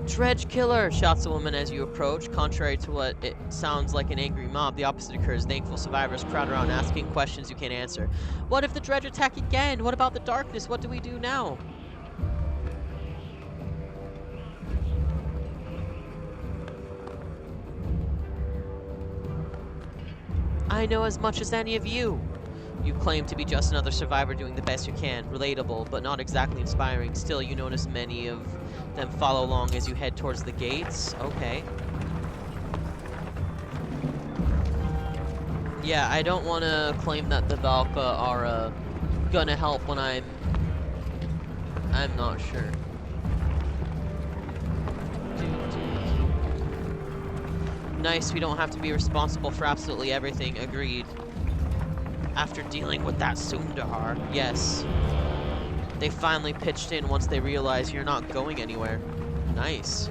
Dredge killer! Shouts the woman as you approach. Contrary to what it sounds like an angry mob, the opposite occurs. Thankful survivors crowd around asking questions you can't answer. What if the dredge attack again? What about the darkness? What do we do now? I know as much as any of you. You claim to be just another survivor doing the best you can. Relatable, but not exactly inspiring. Still, you notice many of them follow along as you head towards the gates. Okay. Yeah, I don't want to claim that the Valka are gonna help when I'm not sure. Nice, we don't have to be responsible for absolutely everything. Agreed. After dealing with that Sundar, yes. They finally pitched in once they realized you're not going anywhere. Nice.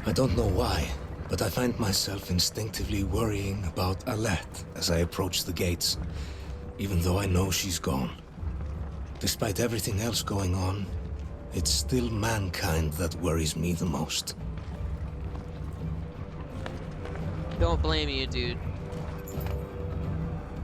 I don't know why, but I find myself instinctively worrying about Alette as I approach the gates, even though I know she's gone. Despite everything else going on, it's still mankind that worries me the most. Don't blame you, dude.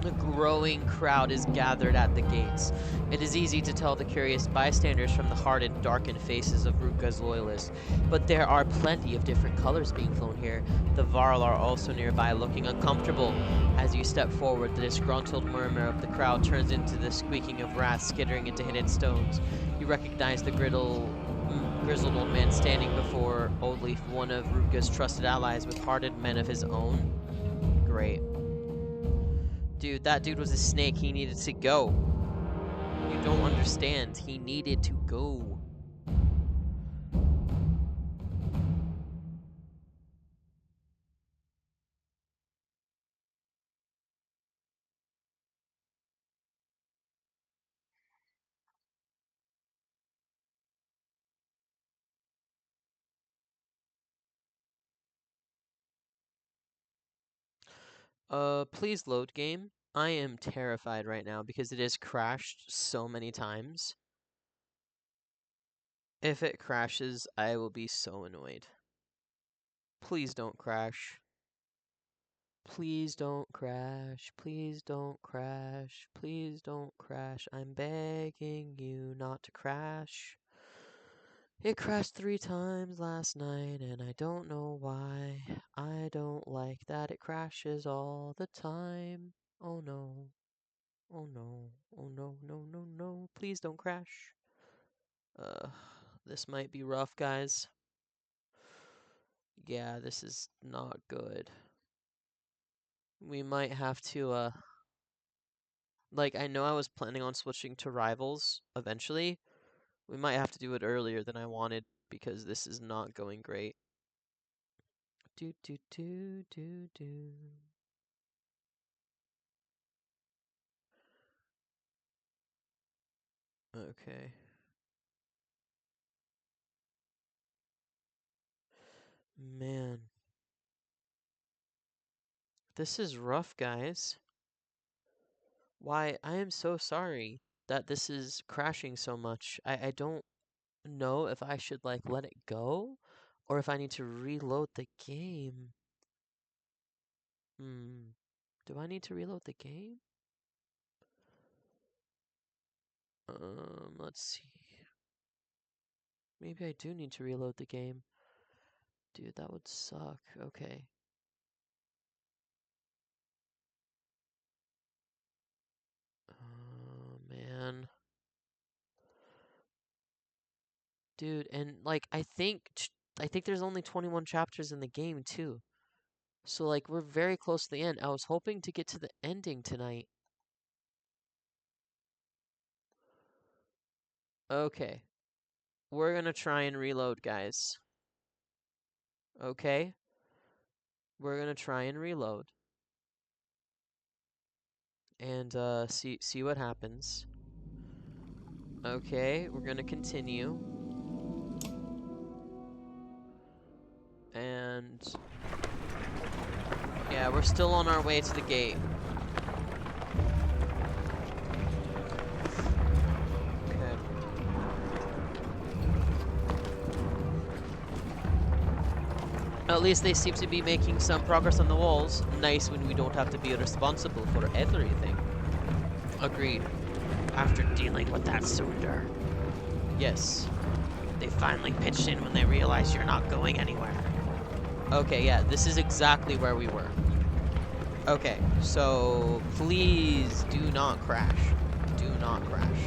A growing crowd is gathered at the gates. It is easy to tell the curious bystanders from the hardened, darkened faces of Ruka's loyalists, but there are plenty of different colors being flown here. The Varl are also nearby, looking uncomfortable. As you step forward, the disgruntled murmur of the crowd turns into the squeaking of rats skittering into hidden stones. You recognize the grizzled old man standing before Oldleaf, one of Ruka's trusted allies with hardened men of his own. Great. Dude, that dude was a snake. He needed to go. You don't understand. He needed to go. Please load game. I am terrified right now because it has crashed so many times. If it crashes, I will be so annoyed. Please don't crash. Please don't crash. Please don't crash. Please don't crash. I'm begging you not to crash. It crashed 3 times last night, and I don't know why. I don't like that it crashes all the time. Oh no. Oh no. Oh no, no, no, no. Please don't crash. Uh, this might be rough, guys. Yeah, this is not good. We might have to, like, I know I was planning on switching to Rivals eventually. We might have to do it earlier than I wanted because this is not going great. Do do do do do. Okay. Man. This is rough, guys. Why, I am so sorry that this is crashing so much. I don't know if I should, like, let it go or if I need to reload the game. Do I need to reload the game? Let's see. Maybe I do need to reload the game. Dude, that would suck. Okay. Oh, man. Dude, and like I think there's only 21 chapters in the game too. So like we're very close to the end. I was hoping to get to the ending tonight. Okay. We're gonna try and reload, guys. Okay? We're gonna try and reload. And see what happens. Okay, we're gonna continue. And yeah, we're still on our way to the gate. Okay. At least they seem to be making some progress on the walls. Nice when we don't have to be responsible for everything. Agreed. After dealing with that Sunder, Yes. they finally pitched in when they realized you're not going anywhere. Okay, yeah, this is exactly where we were. Okay, so please do not crash. Do not crash.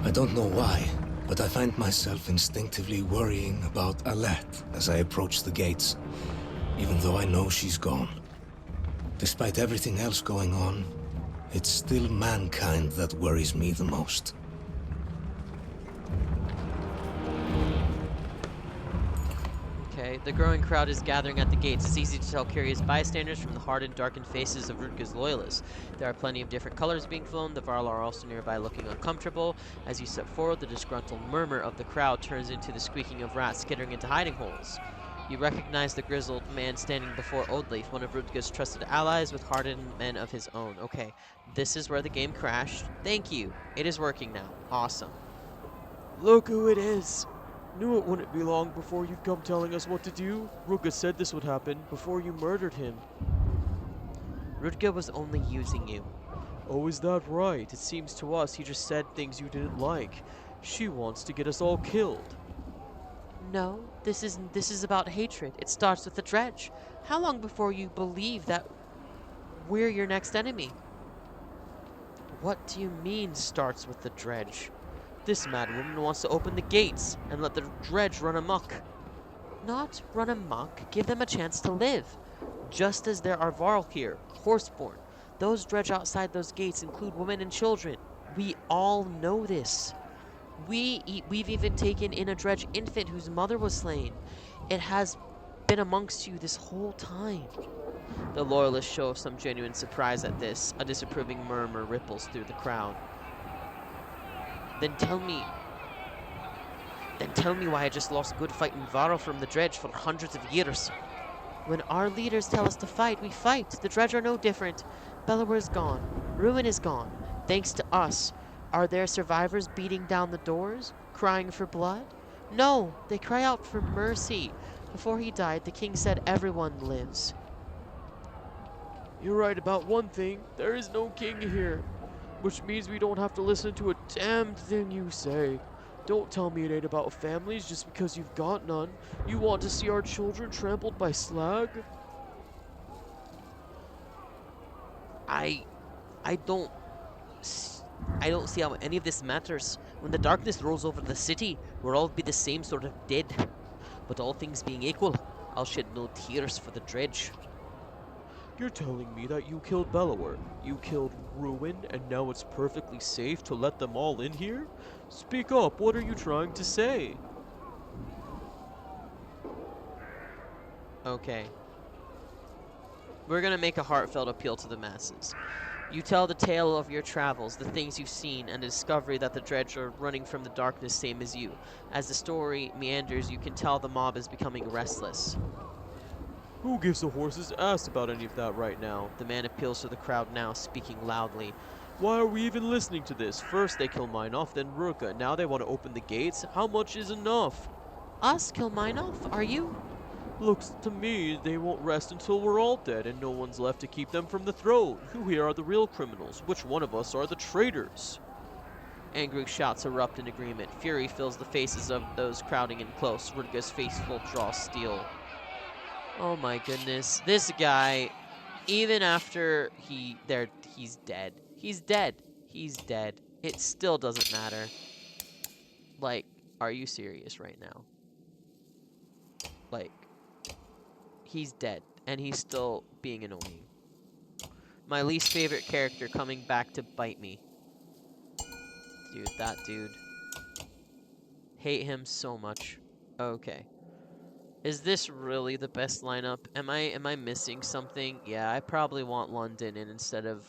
I don't know why, but I find myself instinctively worrying about Alette as I approach the gates, even though I know she's gone. Despite everything else going on, it's still mankind that worries me the most. Okay, the growing crowd is gathering at the gates. It's easy to tell curious bystanders from the hardened, darkened faces of Rutger's loyalists. There are plenty of different colors being flown. The Varl are also nearby looking uncomfortable. As you step forward, the disgruntled murmur of the crowd turns into the squeaking of rats skittering into hiding holes. You recognize the grizzled man standing before Oldleaf, one of Rutger's trusted allies with hardened men of his own. Okay, this is where the game crashed. Thank you. It is working now. Awesome. Look who it is! Knew it wouldn't be long before you'd come telling us what to do. Ruka said this would happen before you murdered him. Rutger was only using you. Oh, is that right? It seems to us he just said things you didn't like. She wants to get us all killed. No, this is about hatred. It starts with the dredge. How long before you believe that we're your next enemy? What do you mean starts with the dredge? This madwoman wants to open the gates and let the dredge run amok. Not run amok, give them a chance to live. Just as there are Varl here, horseborn. Those dredge outside those gates include women and children. We all know this. We've even taken in a dredge infant whose mother was slain. It has been amongst you this whole time. The loyalists show some genuine surprise at this. A disapproving murmur ripples through the crowd. Then tell me why I just lost good fighting Varro from the dredge for hundreds of years. When our leaders tell us to fight, we fight. The dredge are no different. Bellower is gone. Ruin is gone. Thanks to us. Are there survivors beating down the doors, crying for blood? No, they cry out for mercy. Before he died, the king said everyone lives. You're right about one thing. There is no king here. Which means we don't have to listen to a damn thing you say. Don't tell me it ain't about families just because you've got none. You want to see our children trampled by slag? I don't I don't see how any of this matters. When the darkness rolls over the city, we'll all be the same sort of dead. But all things being equal, I'll shed no tears for the dredge. You're telling me that you killed Bellower, you killed Ruin, and now it's perfectly safe to let them all in here? Speak up, what are you trying to say? Okay. We're gonna make a heartfelt appeal to the masses. You tell the tale of your travels, the things you've seen, and the discovery that the dredge are running from the darkness same as you. As the story meanders, you can tell the mob is becoming restless. Who gives a horse's ass about any of that right now? The man appeals to the crowd now, speaking loudly. Why are we even listening to this? First they kill Minoff, then Ruka. Now they want to open the gates? How much is enough? Us kill Minoff, are you? Looks to me they won't rest until we're all dead and no one's left to keep them from the throne. Who here are the real criminals? Which one of us are the traitors? Angry shouts erupt in agreement. Fury fills the faces of those crowding in close. Rutger's faithful draw steel. Oh my goodness. This guy, even after he's dead. He's dead. He's dead. It still doesn't matter. Like, are you serious right now? Like, he's dead, and he's still being annoying. My least favorite character coming back to bite me. Dude, that dude. Hate him so much. Okay. Is this really the best lineup? Am I missing something? Yeah, I probably want London in instead of...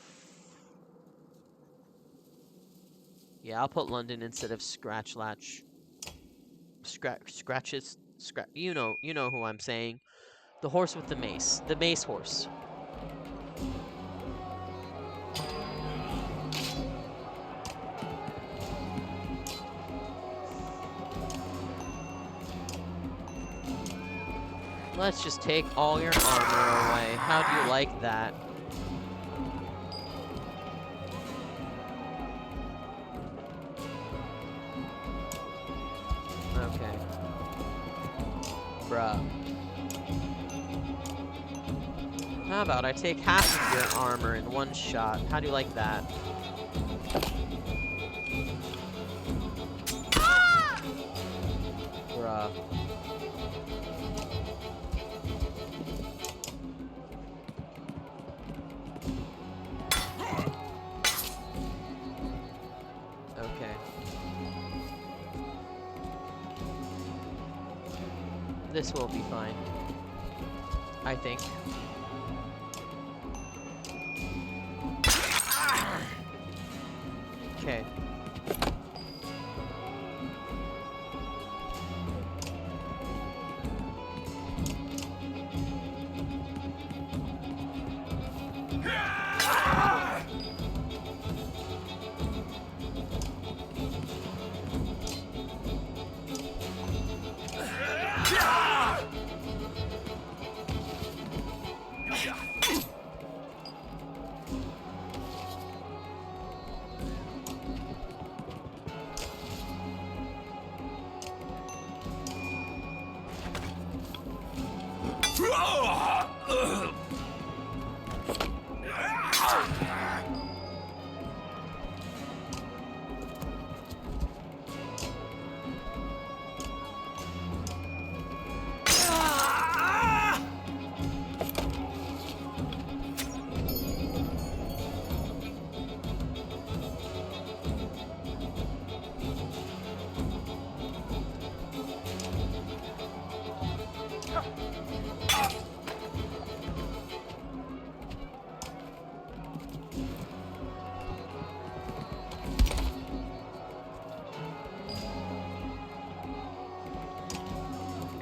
Yeah, I'll put London instead of Scratchlatch. Scratches? You know who I'm saying. The horse with the mace. The mace horse. Let's just take all your armor away. How do you like that? Okay. Bruh. How about I take half of your armor in one shot? How do you like that? Bruh. Okay. This will be fine. I think.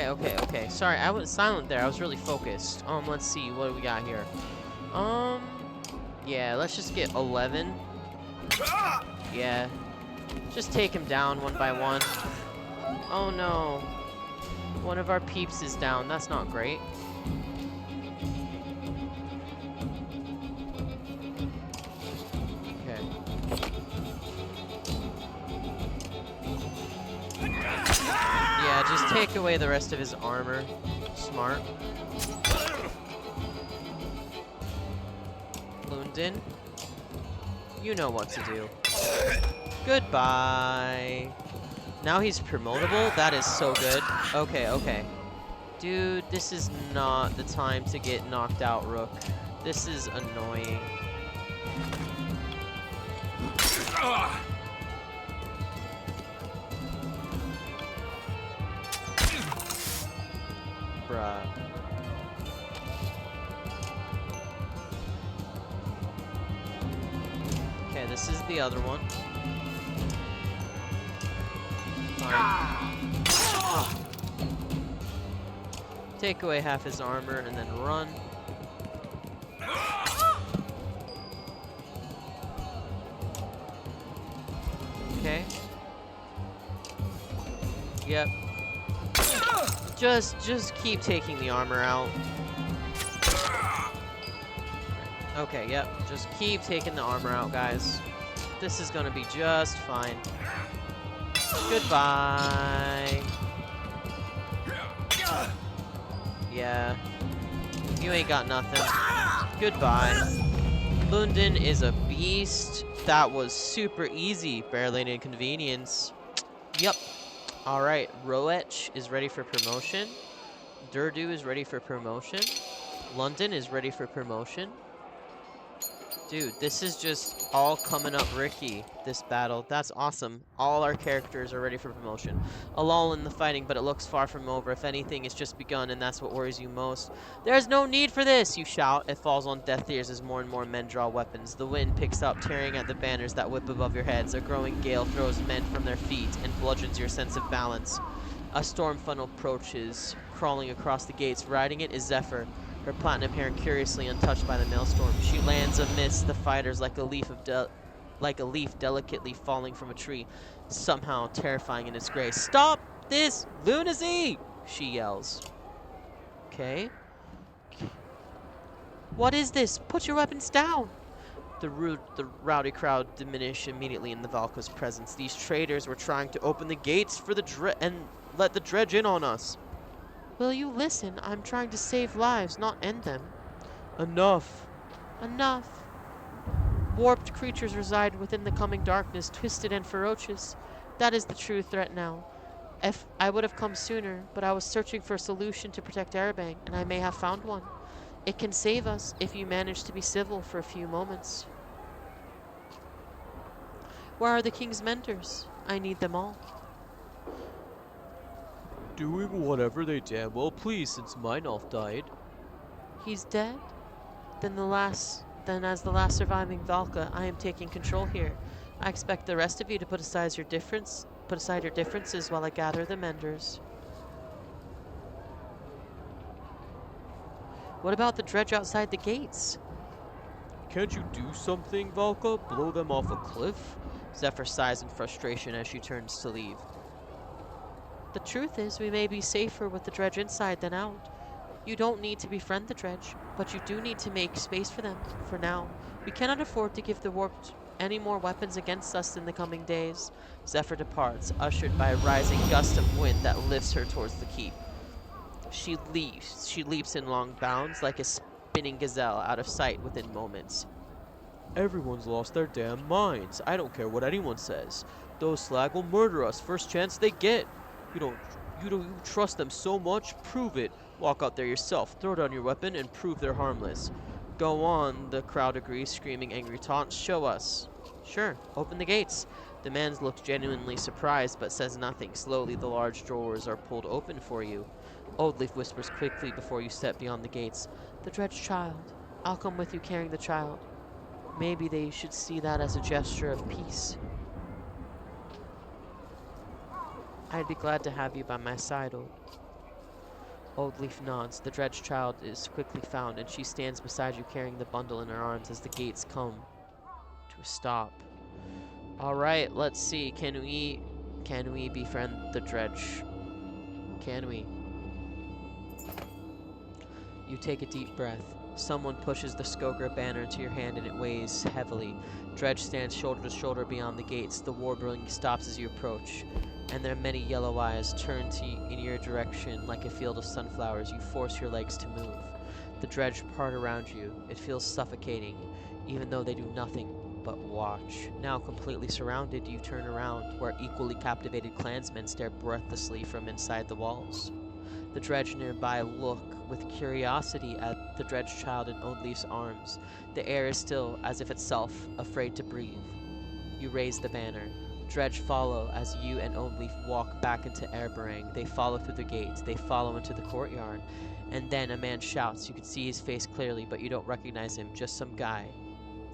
Okay. Okay. Sorry, I was silent there. I was really focused. Let's see. What do we got here? Yeah, let's just get 11. Yeah. Just take him down one by one. Oh no. One of our peeps is down. That's not great. Okay. Yeah, just take away the rest of his armor. Smart. Lundin. You know what to do. Goodbye. Now he's promotable? That is so good. Okay, okay. Dude, this is not the time to get knocked out, Rook. This is annoying. Bruh. Okay, this is the other one. Fine. Take away half his armor and then run. Okay. Yep. Just keep taking the armor out. Okay, yep. Just keep taking the armor out, guys. This is gonna be just fine. Goodbye. Yeah. You ain't got nothing. Goodbye. London is a beast. That was super easy. Barely an inconvenience. Yep. Alright, Roech is ready for promotion. Durdu is ready for promotion. London is ready for promotion. Dude, this is just all coming up Ricky, this battle. That's awesome. All our characters are ready for promotion. A lull in the fighting, but it looks far from over. If anything, it's just begun, and that's what worries you most. There's no need for this, you shout. It falls on deaf ears as more and more men draw weapons. The wind picks up, tearing at the banners that whip above your heads. A growing gale throws men from their feet and bludgeons your sense of balance. A storm funnel approaches, crawling across the gates. Riding it is Zephyr, her platinum hair curiously untouched by the maelstrom. She lands amidst the fighters like a leaf delicately falling from a tree, somehow terrifying in its grace. Stop this lunacy! She yells. Okay. What is this? Put your weapons down! The rowdy crowd diminish immediately in the Valka's presence. These traitors were trying to open the gates for the and let the dredge in on us. Will you listen? I'm trying to save lives, not end them. Enough. Enough. Warped creatures reside within the coming darkness, twisted and ferocious. That is the true threat now. If I would have come sooner, but I was searching for a solution to protect Arabang, and I may have found one. It can save us if you manage to be civil for a few moments. Where are the king's mentors? I need them all. Doing whatever they damn well please since Meinolf died. He's dead? Then as the last surviving Valka, I am taking control here. I expect the rest of you to put aside your differences while I gather the menders. What about the dredge outside the gates? Can't you do something, Valka? Blow them off a cliff? Zephyr sighs in frustration as she turns to leave. The truth is, we may be safer with the dredge inside than out. You don't need to befriend the dredge, but you do need to make space for them, for now. We cannot afford to give the warped any more weapons against us in the coming days. Zephyr departs, ushered by a rising gust of wind that lifts her towards the keep. She leaps in long bounds like a spinning gazelle out of sight within moments. Everyone's lost their damn minds. I don't care what anyone says. Those slag will murder us first chance they get. You trust them so much? Prove it. Walk out there yourself, throw down your weapon, and prove they're harmless. Go on, the crowd agrees, screaming angry taunts. Show us. Sure, open the gates. The man looks genuinely surprised, but says nothing. Slowly, the large doors are pulled open for you. Oldleaf whispers quickly before you step beyond the gates. The dredge child. I'll come with you carrying the child. Maybe they should see that as a gesture of peace. I'd be glad to have you by my side, Old Leaf nods. The dredge child is quickly found, and she stands beside you carrying the bundle in her arms as the gates come to a stop. Alright, let's see. Can we befriend the dredge? Can we? You take a deep breath. Someone pushes the Skogra banner into your hand and it weighs heavily. Dredge stands shoulder to shoulder beyond the gates. The warbling stops as you approach, and their many yellow eyes turn in your direction like a field of sunflowers. You force your legs to move. The dredge part around you. It feels suffocating, even though they do nothing but watch. Now completely surrounded, you turn around, where equally captivated clansmen stare breathlessly from inside the walls. The dredge nearby look with curiosity at the dredge child in Odleif's arms. The air is still, as if itself afraid to breathe. You raise the banner. Dredge follow as you and Odleif walk back into Airberang. They follow through the gates. They follow into the courtyard. And then a man shouts. You can see his face clearly, but you don't recognize him. Just some guy.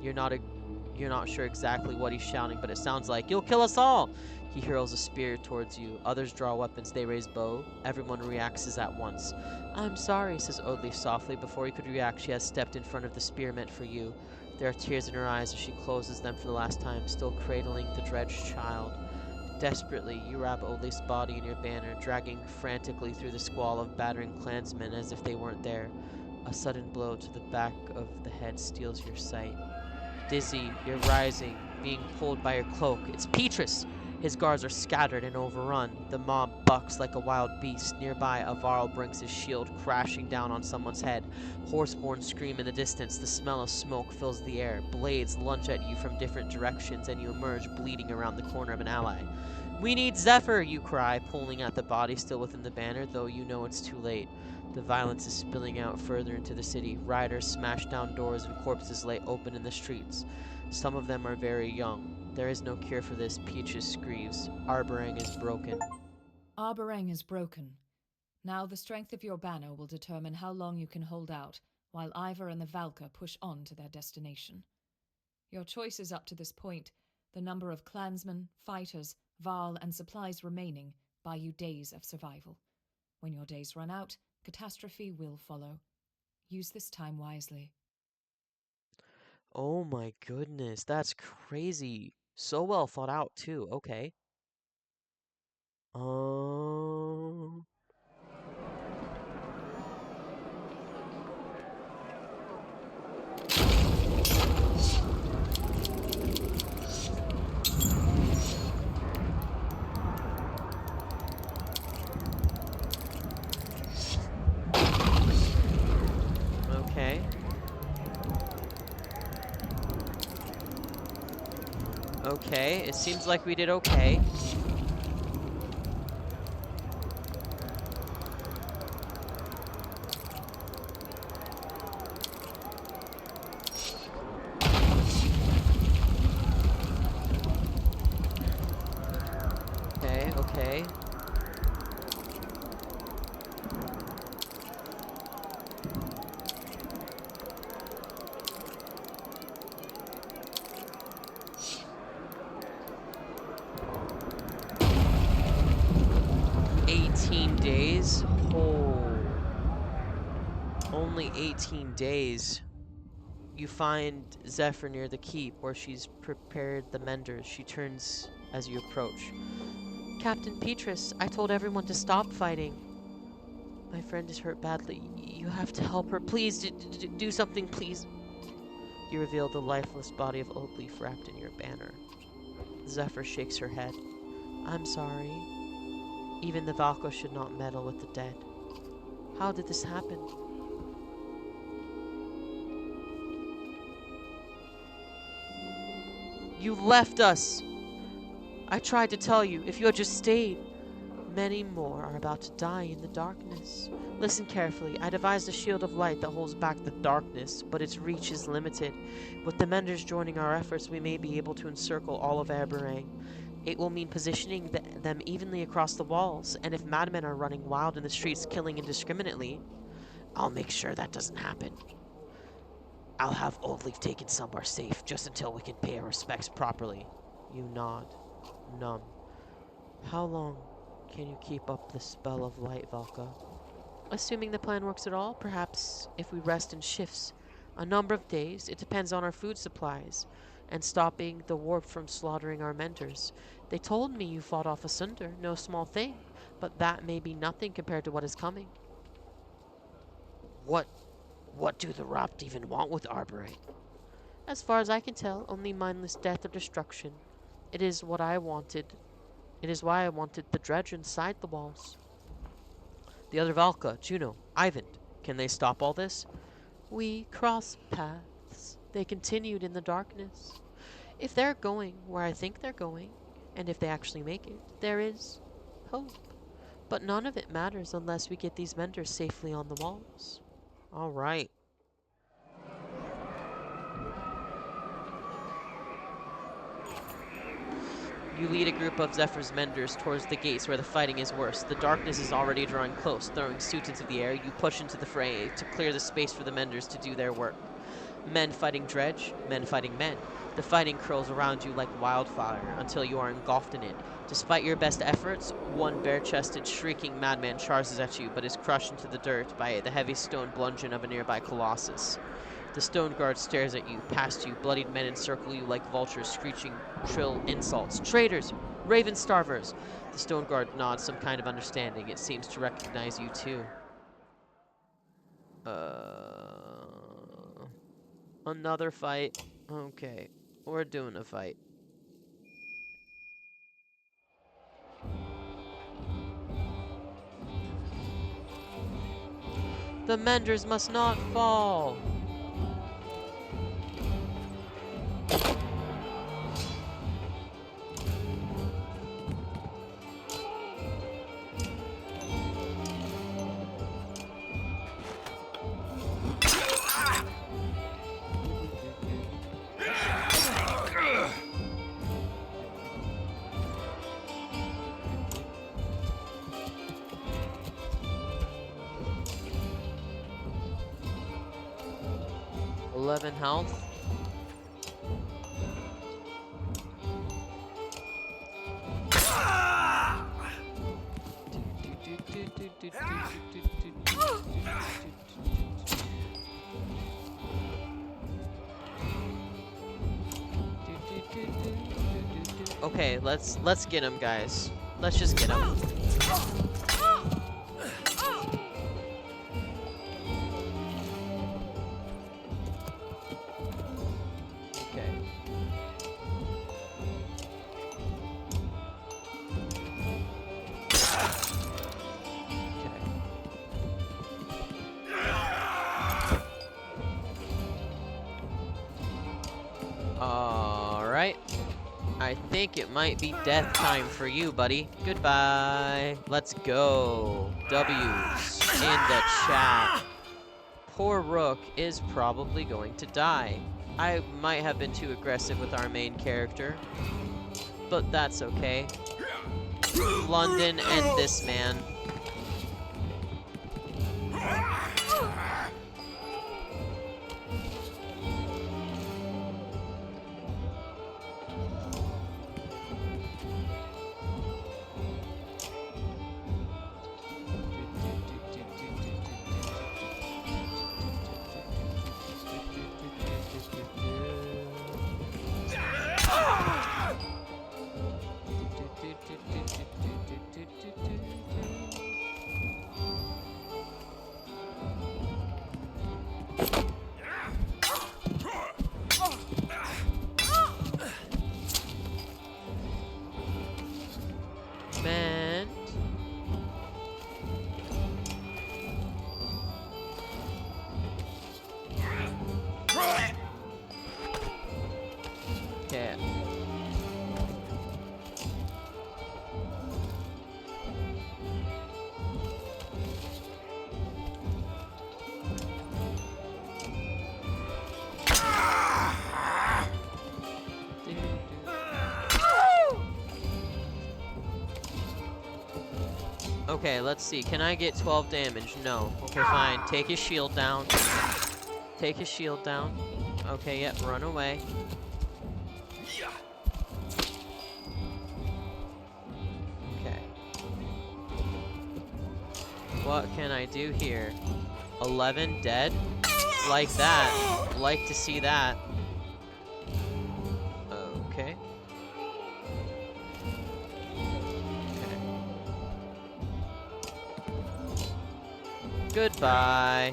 You're not sure exactly what he's shouting, but it sounds like, "You'll kill us all!" He hurls a spear towards you. Others draw weapons. They raise bow. Everyone reacts at once. "I'm sorry," says Odleif softly. Before he could react, she has stepped in front of the spear meant for you. There are tears in her eyes as she closes them for the last time, still cradling the dredged child. Desperately, you wrap Odleif's body in your banner, dragging frantically through the squall of battering clansmen as if they weren't there. A sudden blow to the back of the head steals your sight. Dizzy, you're rising, being pulled by your cloak. It's Petrus! His guards are scattered and overrun. The mob bucks like a wild beast. Nearby, a Varl brings his shield crashing down on someone's head. Horseborn scream in the distance. The smell of smoke fills the air. Blades lunge at you from different directions, and you emerge bleeding around the corner of an ally. "We need Zephyr!" you cry, pulling at the body still within the banner, though you know it's too late. The violence is spilling out further into the city. Riders smash down doors and corpses lay open in the streets. Some of them are very young. There is no cure for this, Peaches grieves. Arberang is broken. Arberang is broken. Now the strength of your banner will determine how long you can hold out, while Ivor and the Valka push on to their destination. Your choices up to this point, the number of clansmen, fighters, Varl, and supplies remaining, buy you days of survival. When your days run out, catastrophe will follow. Use this time wisely. Oh my goodness, that's crazy. So well thought out, too. Okay. Um. Okay. Okay, it seems like we did okay. Okay, okay. Days? Oh. Only 18 days. You find Zephyr near the keep, where she's prepared the menders. She turns as you approach. "Captain Petrus, I told everyone to stop fighting. My friend is hurt badly. You have to help her. Please, do something, please." You reveal the lifeless body of Oakleaf wrapped in your banner. Zephyr shakes her head. "I'm sorry. Even the Valko should not meddle with the dead. How did this happen?" "You left us! I tried to tell you, if you had just stayed. Many more are about to die in the darkness. Listen carefully. I devised a shield of light that holds back the darkness, but its reach is limited. With the Menders joining our efforts, we may be able to encircle all of Airberang. It will mean positioning them evenly across the walls, and if madmen are running wild in the streets killing indiscriminately..." I'll make sure that doesn't happen. I'll have Old Leaf taken somewhere safe just until we can pay our respects properly. You nod, numb. "How long can you keep up the spell of light, Valka?" "Assuming the plan works at all, perhaps if we rest in shifts. A number of days. It depends on our food supplies. And stopping the warp from slaughtering our mentors. They told me you fought off Asunder, no small thing. But that may be nothing compared to what is coming." What do the Rapt even want with Arborang? "As far as I can tell, only mindless death or destruction. It is what I wanted. It is why I wanted the dredge inside the walls." "The other Valka, Juno, Ivan, can they stop all this?" "We crossed paths. They continued in the darkness. If they're going where I think they're going, and if they actually make it, there is hope. But none of it matters unless we get these vendors safely on the walls. All right. You lead a group of Zephyr's menders towards the gates where the fighting is worse. The darkness is already drawing close. Throwing suits into the air, you push into the fray to clear the space for the menders to do their work. Men fighting dredge, men fighting men. The fighting curls around you like wildfire until you are engulfed in it. Despite your best efforts, one bare-chested, shrieking madman charges at you but is crushed into the dirt by the heavy stone bludgeon of a nearby colossus. The stone guard stares at you, past you. Bloodied men encircle you like vultures, screeching shrill insults. Traitors! Raven starvers! The stone guard nods some kind of understanding. It seems to recognize you too. Another fight. Okay, we're doing a fight. The menders must not fall! 11 health. Okay, let's get him, guys. Let's just get him. Okay. Alright. I think it might be death time for you, buddy. Goodbye. Let's go. W's in the chat. Poor Rook is probably going to die. I might have been too aggressive with our main character, but that's okay. London and this man. Man. Okay. Okay, let's see. Can I get 12 damage? No. Okay, fine. Take his shield down. Take his shield down. Okay, yep, run away. Okay. What can I do here? 11 dead? Like that. Like to see that. Okay. Goodbye.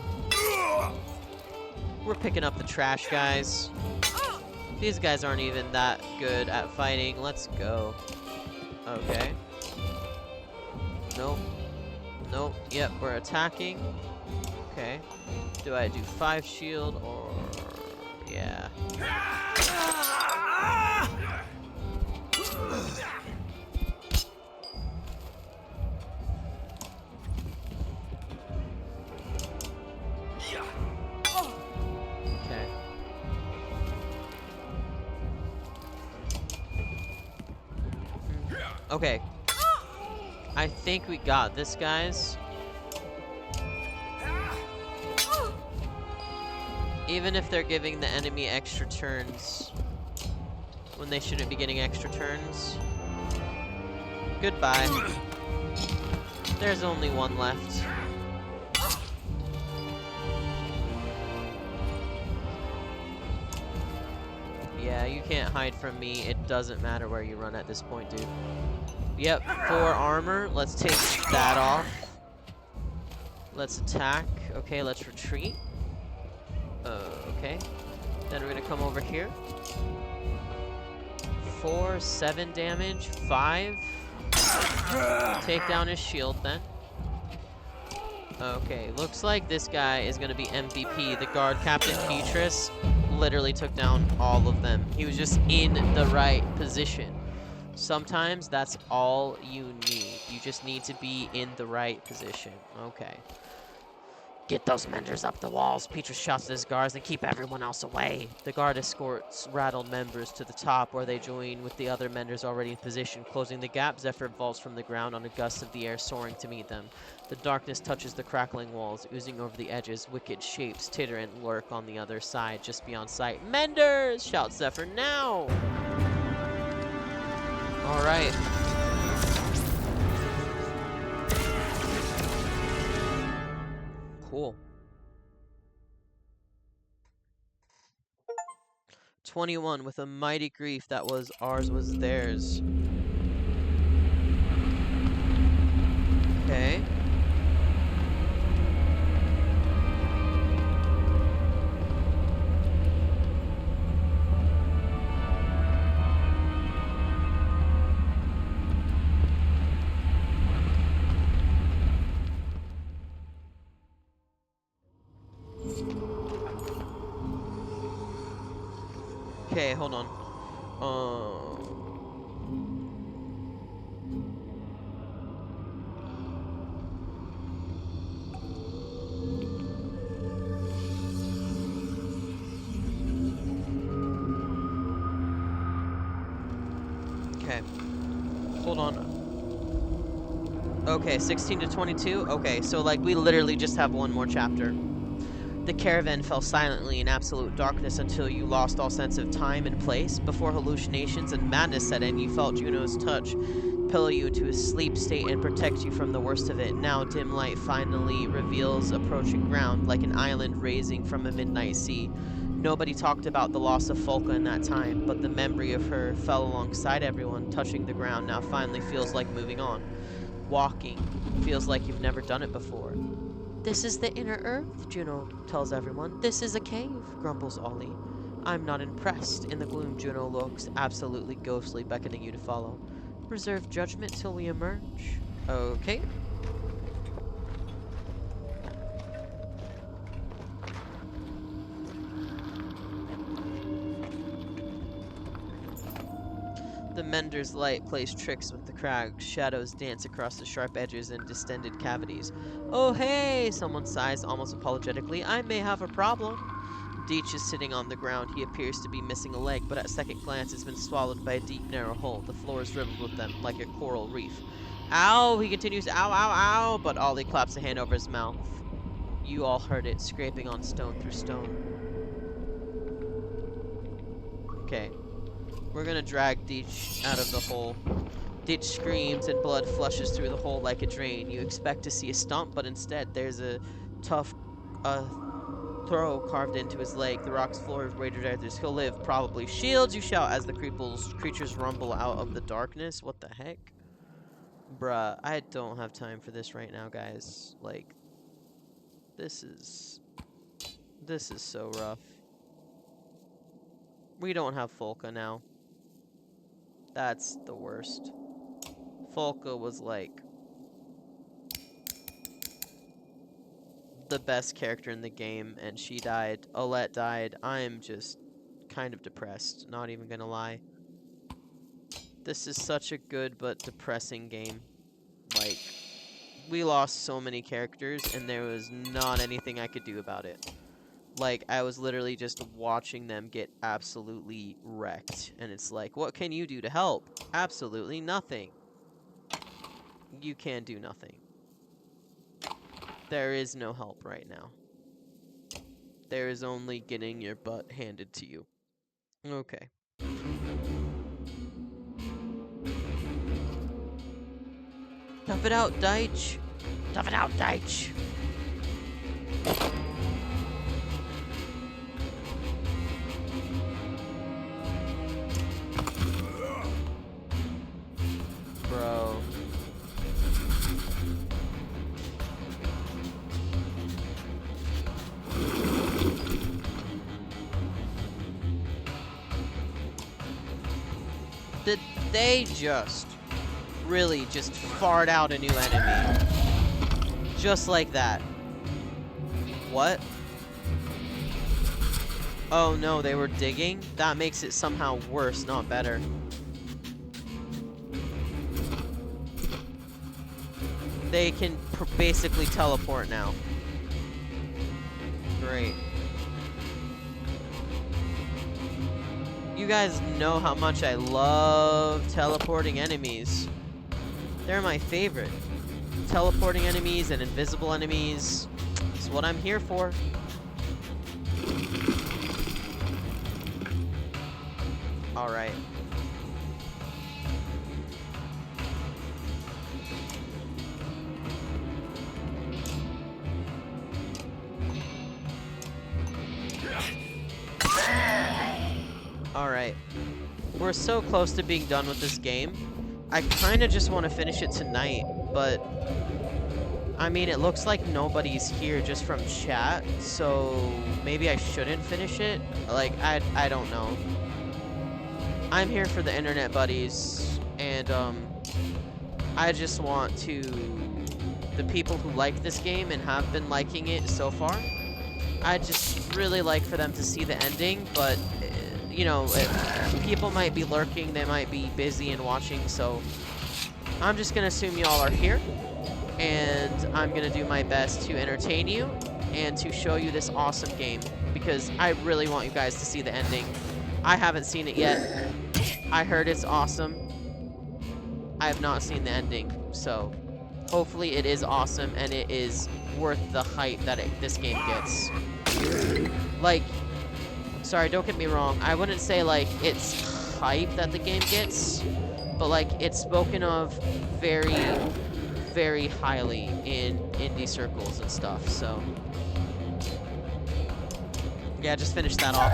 We're picking up the trash, guys. These guys aren't even that good at fighting. Let's go. Okay. Nope. Nope. Yep, we're attacking. Okay. Do I do 5 shield or... yeah. Okay. I think we got this, guys. Even if they're giving the enemy extra turns when they shouldn't be getting extra turns. Goodbye. There's only one left. Yeah, you can't hide from me. It doesn't matter where you run at this point, dude. Yep, 4 armor. Let's take that off. Let's attack. Okay, let's retreat. Okay. Then we're gonna come over here. 4, 7 damage. 5. Take down his shield then. Okay, looks like this guy is gonna be MVP. The guard, Captain Petrus, literally took down all of them. He was just in the right position. Sometimes that's all you need. You just need to be in the right position. Okay. Get those menders up the walls. Petrus shouts at his guards and keep everyone else away. The guard escorts rattled members to the top where they join with the other menders already in position. Closing the gap, Zephyr vaults from the ground on a gust of the air soaring to meet them. The darkness touches the crackling walls, oozing over the edges. Wicked shapes titter and lurk on the other side, just beyond sight. Menders! Shouts Zephyr, now! Alright. Cool. 21 with a mighty grief that was ours was theirs. Okay. Okay, hold on. Okay. Hold on. Okay, 16 to 22. Okay, so like we literally just have one more chapter. The caravan fell silently in absolute darkness until you lost all sense of time and place. Before hallucinations and madness set in, you felt Juno's touch pillow you into a sleep state and protect you from the worst of it. Now dim light finally reveals approaching ground, like an island raising from a midnight sea. Nobody talked about the loss of Folka in that time, but the memory of her fell alongside everyone, touching the ground now finally feels like moving on. Walking feels like you've never done it before. This is the inner earth, Juno tells everyone. This is a cave, grumbles Ollie. I'm not impressed. In the gloom, Juno looks absolutely ghostly, beckoning you to follow. Reserve judgment till we emerge. Okay. The mender's light plays tricks with the crags. Shadows dance across the sharp edges and distended cavities. Oh hey, someone sighs almost apologetically. I may have a problem. Deech is sitting on the ground. He appears to be missing a leg, but at second glance has been swallowed by a deep, narrow hole. The floor is riddled with them, like a coral reef. Ow! He continues, ow, ow, ow! But Ollie claps a hand over his mouth. You all heard it, scraping on stone through stone. Okay. We're gonna drag Deech out of the hole. Deech screams and blood flushes through the hole like a drain. You expect to see a stump, but instead there's a tough throw carved into his leg. The rock's floor is weighted as he'll live, probably. Shields, you shout as the creatures rumble out of the darkness. What the heck? Bruh, I don't have time for this right now, guys. Like, this is so rough. We don't have Folka now. That's the worst. Folka was like the best character in the game, and she died. Olette died. I'm just kind of depressed, not even gonna lie. This is such a good but depressing game. Like, we lost so many characters, and there was not anything I could do about it. Like, I was literally just watching them get absolutely wrecked. And it's like, what can you do to help? Absolutely nothing. you can do nothing. There is no help right now. There is only getting your butt handed to you. Okay. Tough it out, Deitch. Tough it out, Deitch. Bro. Did they just really just fart out a new enemy? Just like that. What? Oh no, they were digging? That makes it somehow worse, not better. They can basically teleport now. Great. You guys know how much I love teleporting enemies. They're my favorite. Teleporting enemies and invisible enemies. It's what I'm here for. Alright. Alright. We're so close to being done with this game. I kind of just want to finish it tonight, but I mean, it looks like nobody's here just from chat, so maybe I shouldn't finish it. Like, I don't know. I'm here for the internet buddies, and I just want to, the people who like this game and have been liking it so far, I just really like for them to see the ending, but you know, people might be lurking, they might be busy and watching, so I'm just gonna assume you all are here, and I'm gonna do my best to entertain you and to show you this awesome game, because I really want you guys to see the ending. I haven't seen it yet. I heard it's awesome. I have not seen the ending, so hopefully it is awesome and it is worth the hype that this game gets. Like, sorry, don't get me wrong. I wouldn't say, like, it's hype that the game gets, but, like, it's spoken of very, very highly in indie circles and stuff, so. Yeah, just finish that off.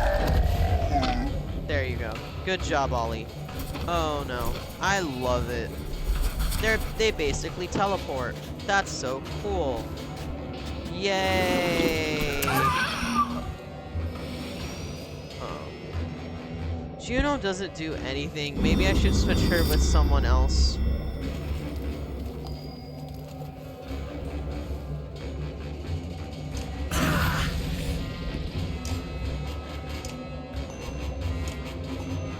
There you go. Good job, Ollie. Oh, no. I love it. They basically teleport. That's so cool. Yay! Juno doesn't do anything. Maybe I should switch her with someone else.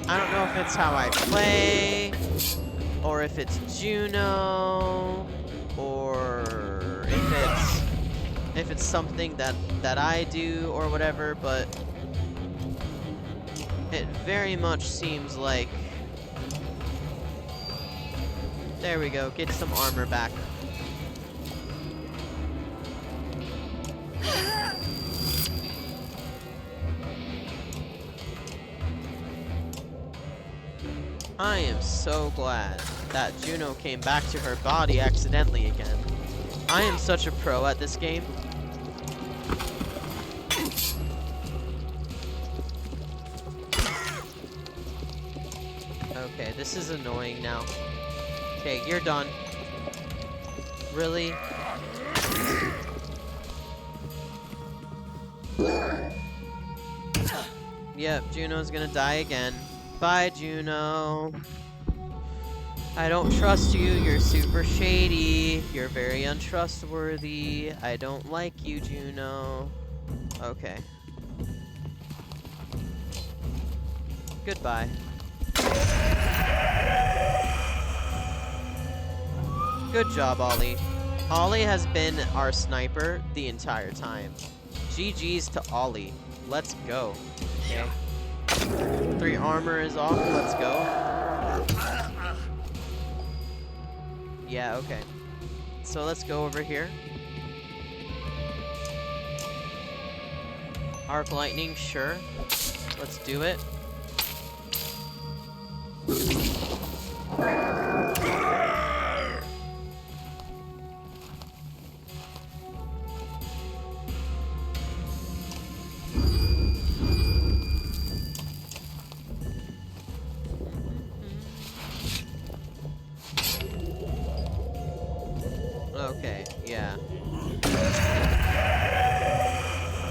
I don't know if it's how I play, or if it's Juno, or if it's something that I do or whatever, but it very much seems like. There we go, get some armor back. I am so glad that Juno came back to her body accidentally again. I am such a pro at this game. Okay, this is annoying now. Okay, you're done. Really? Yep, Juno's gonna die again. Bye, Juno. I don't trust you. You're super shady. You're very untrustworthy. I don't like you, Juno. Okay. Goodbye. Good job, Ollie. Ollie has been our sniper the entire time. GG's to Ollie. Let's go. Okay. 3 armor is off. Let's go. Yeah, okay. So let's go over here. Arc lightning, sure. Let's do it. Okay, yeah.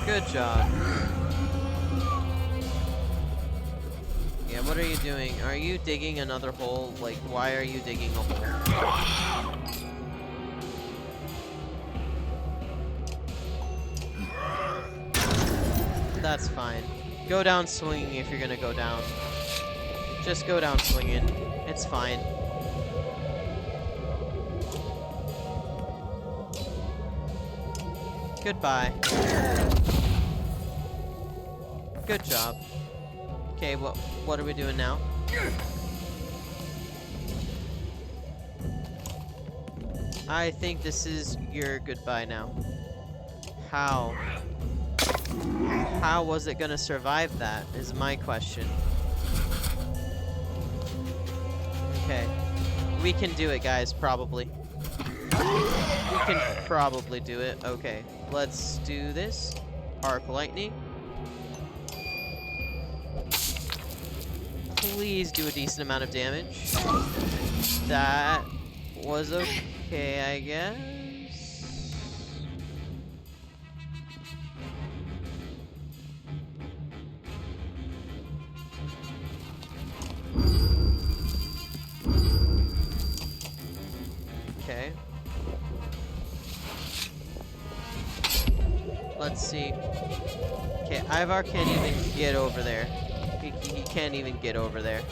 Good job. Yeah, what are you doing? Are you digging another hole? Like, why are you digging a hole? That's fine. Go down swinging if you're gonna go down. Just go down swinging. It's fine. Goodbye. Good job. Okay, what are we doing now? I think this is your goodbye now. How? How was it gonna survive that, is my question. Okay. We can do it, guys, probably. We can probably do it. Okay. Let's do this. Arc lightning. Please do a decent amount of damage. That was okay, I guess. Okay. Let's see. Okay, Ivar can't even get over there. He can't even get over there.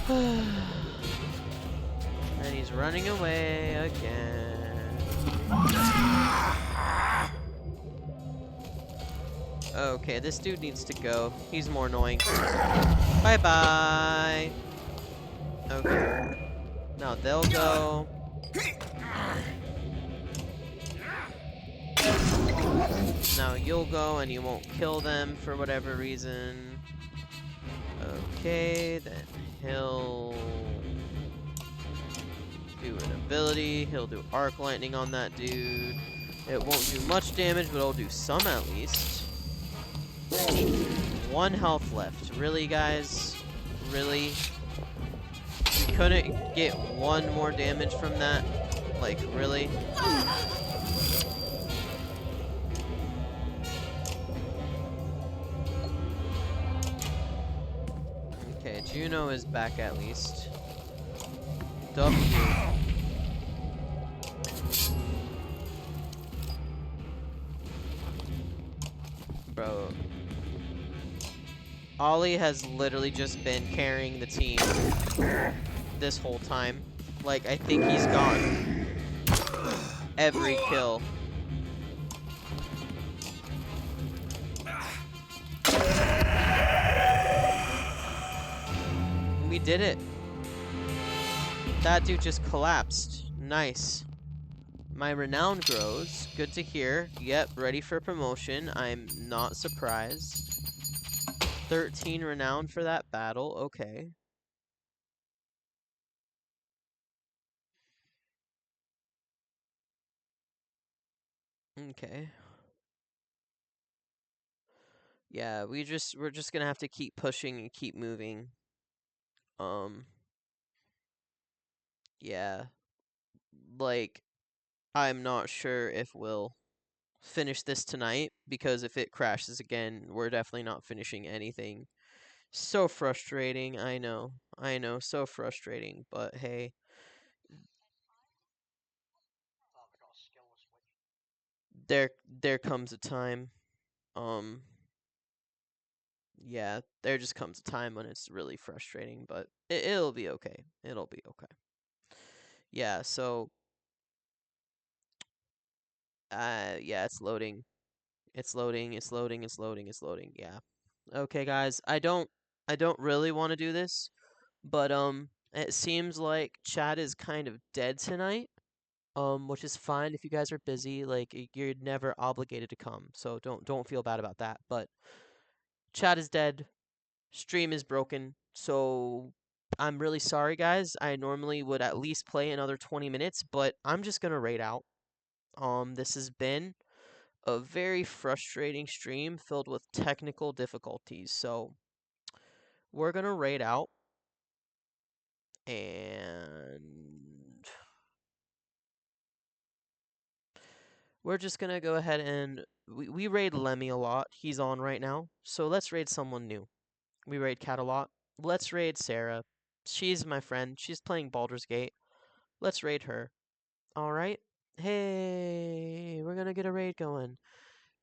And he's running away again. Okay, this dude needs to go. He's more annoying. Bye-bye. Okay. Now they'll go. Now you'll go and you won't kill them for whatever reason. Okay, then he'll do an ability. He'll do arc lightning on that dude. It won't do much damage, but it'll do some at least. 1 health left. Really, guys? Really? We couldn't get 1 more damage from that? Like, really? Okay, Juno is back at least. W. Bro. Ollie has literally just been carrying the team this whole time. Like, I think he's gone every kill. We did it. That dude just collapsed. Nice. My renown grows. Good to hear. Yep, ready for promotion. I'm not surprised. 13 renown for that battle. Okay. Okay. Yeah, we're just gonna have to keep pushing and keep moving. Yeah. Like, I'm not sure if we'll finish this tonight, because if it crashes again, we're definitely not finishing anything. So frustrating, I know. I know, so frustrating, but hey, there comes a time. Um yeah, there just comes a time when it's really frustrating, but it'll be okay. It'll be okay. Yeah, so yeah, it's loading. It's loading, it's loading, it's loading, it's loading. Yeah. Okay, guys, I don't really want to do this, but It seems like chat is kind of dead tonight, which is fine if you guys are busy. Like you're never obligated to come, so don't feel bad about that. But chat is dead, stream is broken, so I'm really sorry, guys. I normally would at least play another 20 minutes, but I'm just gonna raid out. This has been a very frustrating stream filled with technical difficulties, so we're gonna raid out, and we're just gonna go ahead and we raid Lemmy a lot. He's on right now, so let's raid someone new. We raid Cat a lot. Let's raid Sarah. She's my friend. She's playing Baldur's Gate. Let's raid her. All right. Hey, we're gonna get a raid going.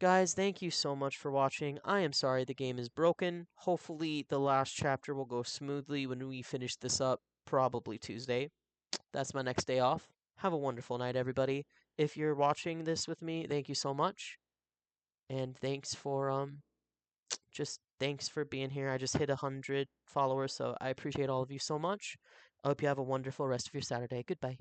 Guys, thank you so much for watching. I am sorry the game is broken. Hopefully the last chapter will go smoothly when we finish this up, probably Tuesday. That's my next day off. Have a wonderful night, everybody. If you're watching this with me, thank you so much. And thanks for just thanks for being here. I just hit 100 followers, so I appreciate all of you so much. I hope you have a wonderful rest of your Saturday. Goodbye.